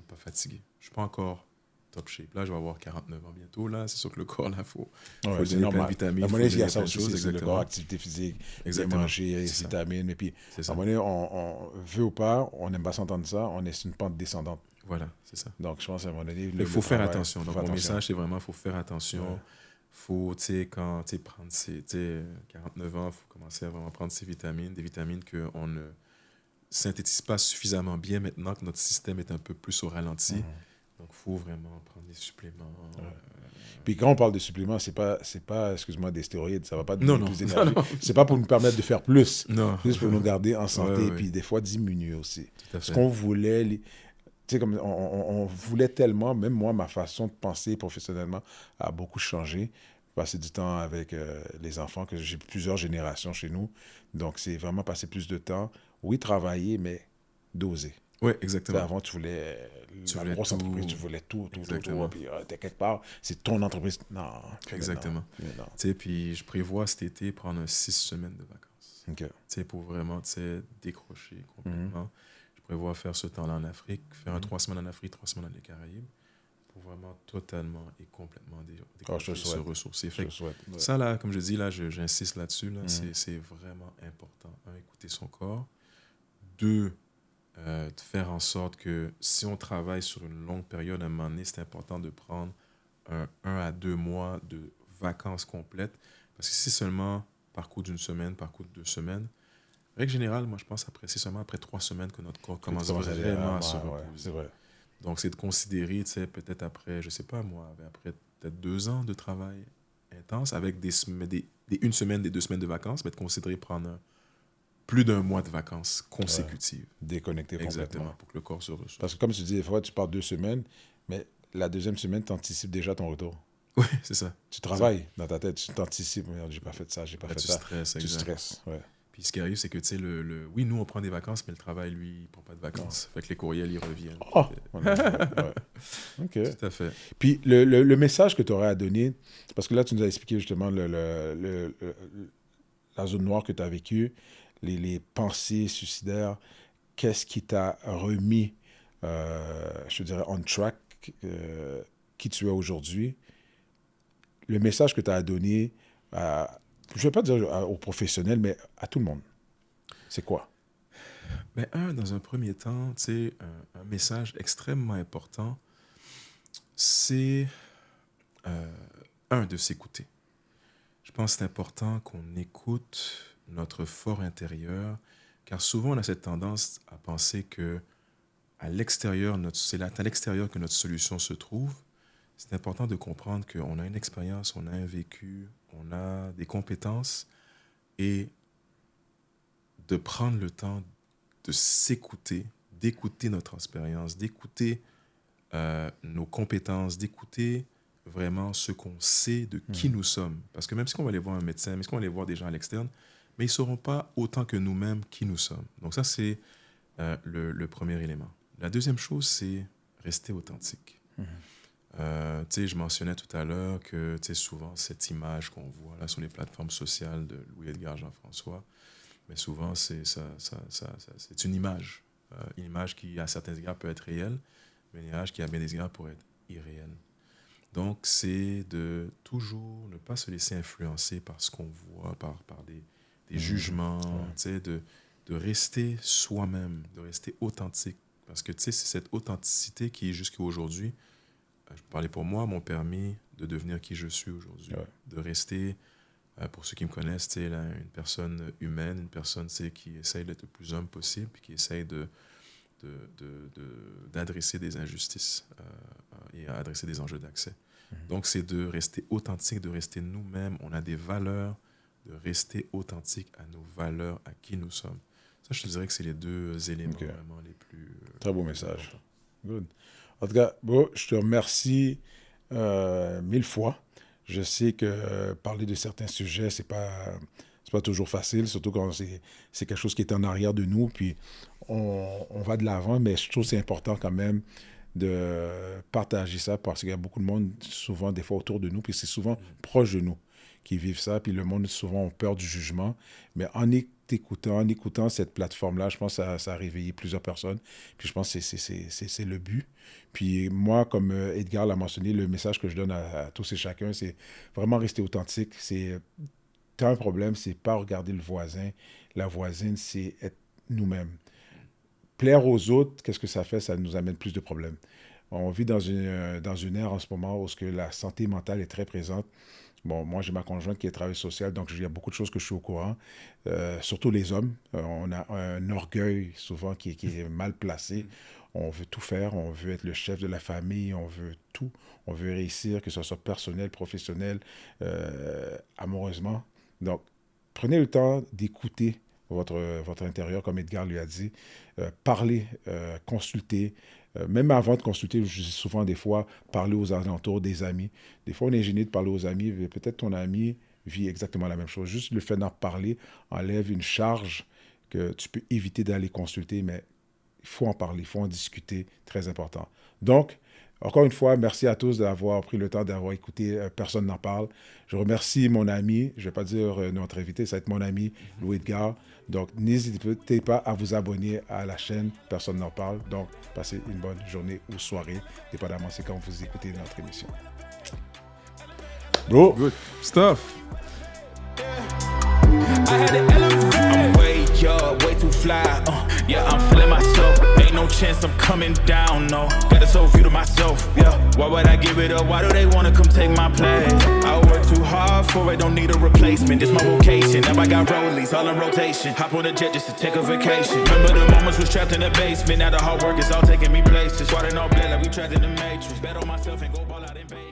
pas fatigué. Je suis pas encore top shape. Là, je vais avoir 49 ans bientôt. Là, c'est sûr que le corps, là, faut donner plein de vitamines. À mon avis, il y a ça aussi, c'est le corps, activité physique, manger, vitamines. Et puis, à un moment donné, on veut ou pas, on n'aime pas s'entendre ça, on est sur une pente descendante. Voilà, c'est ça. Donc, je pense à un moment donné... Il faut faire attention. Donc, mon message, c'est vraiment, il faut faire attention. Ouais. Faut, tu sais, quand tu prendre 49 ans, il faut commencer à vraiment prendre ces vitamines, des vitamines qu'on ne synthétise pas suffisamment bien maintenant que notre système est un peu plus au ralenti. Donc, il faut vraiment prendre des suppléments. Puis quand on parle de suppléments, c'est pas excuse-moi, des stéroïdes. Ça va pas donner plus d'énergie. C'est pas pour nous permettre de faire plus. Non. Juste pour nous garder en santé et puis des fois diminuer aussi. Ce qu'on voulait... Tu sais, comme on voulait tellement, même moi, ma façon de penser professionnellement a beaucoup changé. Passer du temps avec les enfants, que j'ai plusieurs générations chez nous. Donc, c'est vraiment passer plus de temps. Oui, travailler, mais doser. Oui, exactement. Avant, tu voulais la grosse entreprise, tu voulais tout. Puis t'es quelque part, c'est ton entreprise. Non. Exactement. Tu sais, puis je prévois cet été prendre 6 semaines de vacances. OK. Tu sais, pour vraiment, tu sais, décrocher complètement. Je prévois faire ce temps-là en Afrique, faire 3 semaines en Afrique, 3 semaines dans les Caraïbes, pour vraiment totalement et complètement décrocher, se ressourcer. Ça, là, comme je dis, là, j'insiste là-dessus, là, c'est vraiment important. 1, écouter son corps. 2, de faire en sorte que si on travaille sur une longue période, à un moment donné, c'est important de prendre 1 à 2 mois de vacances complètes. Parce que si c'est seulement par coup d'une semaine, par coup de 2 semaines, règle générale, moi, je pense c'est seulement après 3 semaines que notre corps commence vraiment à se reposer. Ouais, c'est vrai. Donc, c'est de considérer, tu sais, peut-être après, je sais pas moi, après peut-être 2 ans de travail intense, avec une semaine, des 2 semaines de vacances, mais de considérer prendre plus d'1 mois de vacances consécutives. Déconnecter complètement. Exactement, pour que le corps se ressource. Parce que comme tu dis, des fois, tu pars 2 semaines, mais la deuxième semaine, tu anticipes déjà ton retour. Oui, c'est ça. Tu travailles dans ta tête, tu t'anticipes. J'ai pas fait ça, j'ai pas fait ça. Tu stresses, ouais. Puis ce qui arrive, c'est que, tu sais, oui, nous, on prend des vacances, mais le travail, lui, il prend pas de vacances. Fait que les courriels, ils reviennent. Oh! Ouais. OK. Tout à fait. Puis le message que tu aurais à donner, parce que là, tu nous as expliqué justement la zone noire que tu as vécue, les pensées suicidaires, qu'est-ce qui t'a remis, je dirais, on track, qui tu es aujourd'hui. Le message que tu as à donner, je ne vais pas dire aux professionnels, mais à tout le monde, c'est quoi? Ben, dans un premier temps, tu sais, un message extrêmement important, c'est, de s'écouter. Je pense que c'est important qu'on écoute notre fort intérieur, car souvent on a cette tendance à penser que à l'extérieur, c'est à l'extérieur que notre solution se trouve. C'est important de comprendre qu'on a une expérience, on a un vécu, on a des compétences et de prendre le temps de s'écouter, d'écouter notre expérience, d'écouter nos compétences, d'écouter vraiment ce qu'on sait de qui nous sommes. Parce que même si on va aller voir un médecin, même si on va aller voir des gens à l'externe, mais ils ne sauront pas autant que nous-mêmes qui nous sommes. Donc ça, c'est le premier élément. La deuxième chose, c'est rester authentique. Je mentionnais tout à l'heure que souvent, cette image qu'on voit là sur les plateformes sociales de Louis-Edgar Jean-François, mais souvent, c'est une image. Une image qui, à certains égards, peut être réelle, mais une image qui, à bien des égards, pourrait être irréelle. Donc, c'est de toujours ne pas se laisser influencer par ce qu'on voit, par des jugements, de rester soi-même, de rester authentique. Parce que, c'est cette authenticité qui, jusqu'à aujourd'hui, je parlais pour moi, m'ont permis de devenir qui je suis aujourd'hui. Ouais. De rester, pour ceux qui me connaissent, une personne humaine, une personne qui essaye d'être le plus homme possible, qui essaye de d'adresser des injustices et à adresser des enjeux d'accès. Donc, c'est de rester authentique, de rester nous-mêmes. On a des valeurs, de rester authentique à nos valeurs, à qui nous sommes. Ça, je te dirais que c'est les deux éléments vraiment les plus... Très beau message. Good. En tout cas, bon, je te remercie 1000 fois. Je sais que parler de certains sujets, c'est pas toujours facile, surtout quand c'est quelque chose qui est en arrière de nous, puis on va de l'avant, mais je trouve que c'est important quand même de partager ça, parce qu'il y a beaucoup de monde, souvent, des fois, autour de nous, puis c'est souvent proche de nous qui vivent ça, puis le monde, souvent, a peur du jugement, mais en écoutant cette plateforme-là, je pense que ça a réveillé plusieurs personnes, puis je pense que c'est le but. Puis moi, comme Edgar l'a mentionné, le message que je donne à tous et chacun, c'est vraiment rester authentique. T'as un problème, c'est pas regarder le voisin, la voisine, c'est être nous-mêmes. Plaire aux autres, qu'est-ce que ça fait? Ça nous amène plus de problèmes. On vit dans une ère en ce moment où la santé mentale est très présente. Bon, moi, j'ai ma conjointe qui est travailleuse sociale, donc il y a beaucoup de choses que je suis au courant. Surtout les hommes. On a un orgueil souvent qui est mal placé. On veut tout faire, on veut être le chef de la famille, on veut tout. On veut réussir, que ce soit personnel, professionnel, amoureusement. Donc, prenez le temps d'écouter votre intérieur, comme Edgar lui a dit. Parlez, consultez. Même avant de consulter, je dis souvent des fois, parler aux alentours, des amis. Des fois, on est gêné de parler aux amis, mais peut-être ton ami vit exactement la même chose. Juste le fait d'en parler enlève une charge que tu peux éviter d'aller consulter, mais il faut en parler, il faut en discuter, très important. Donc, encore une fois, merci à tous d'avoir pris le temps d'avoir écouté Personne n'en parle. Je remercie mon ami, je ne vais pas dire notre invité, ça va être mon ami Louis Edgar. Donc, n'hésitez pas à vous abonner à la chaîne Personne n'en parle. Donc, passez une bonne journée ou soirée, dépendamment c'est quand vous écoutez notre émission. Bro, good stuff. I had to elevate. I'm way up, way too fly. Yeah, I'm feeling myself. Ain't no chance I'm coming down, no. Got a soul view to myself, yeah. Why would I give it up? Why do they wanna come take my place? I work too hard for it, don't need a replacement. This my vocation. Now I got rollies all in rotation. Hop on a jet just to take a vacation. Remember the moments was trapped in the basement. Now the hard work is all taking me places. Water no blood like we trapped in the matrix. Bet on myself and go ball out in Vegas.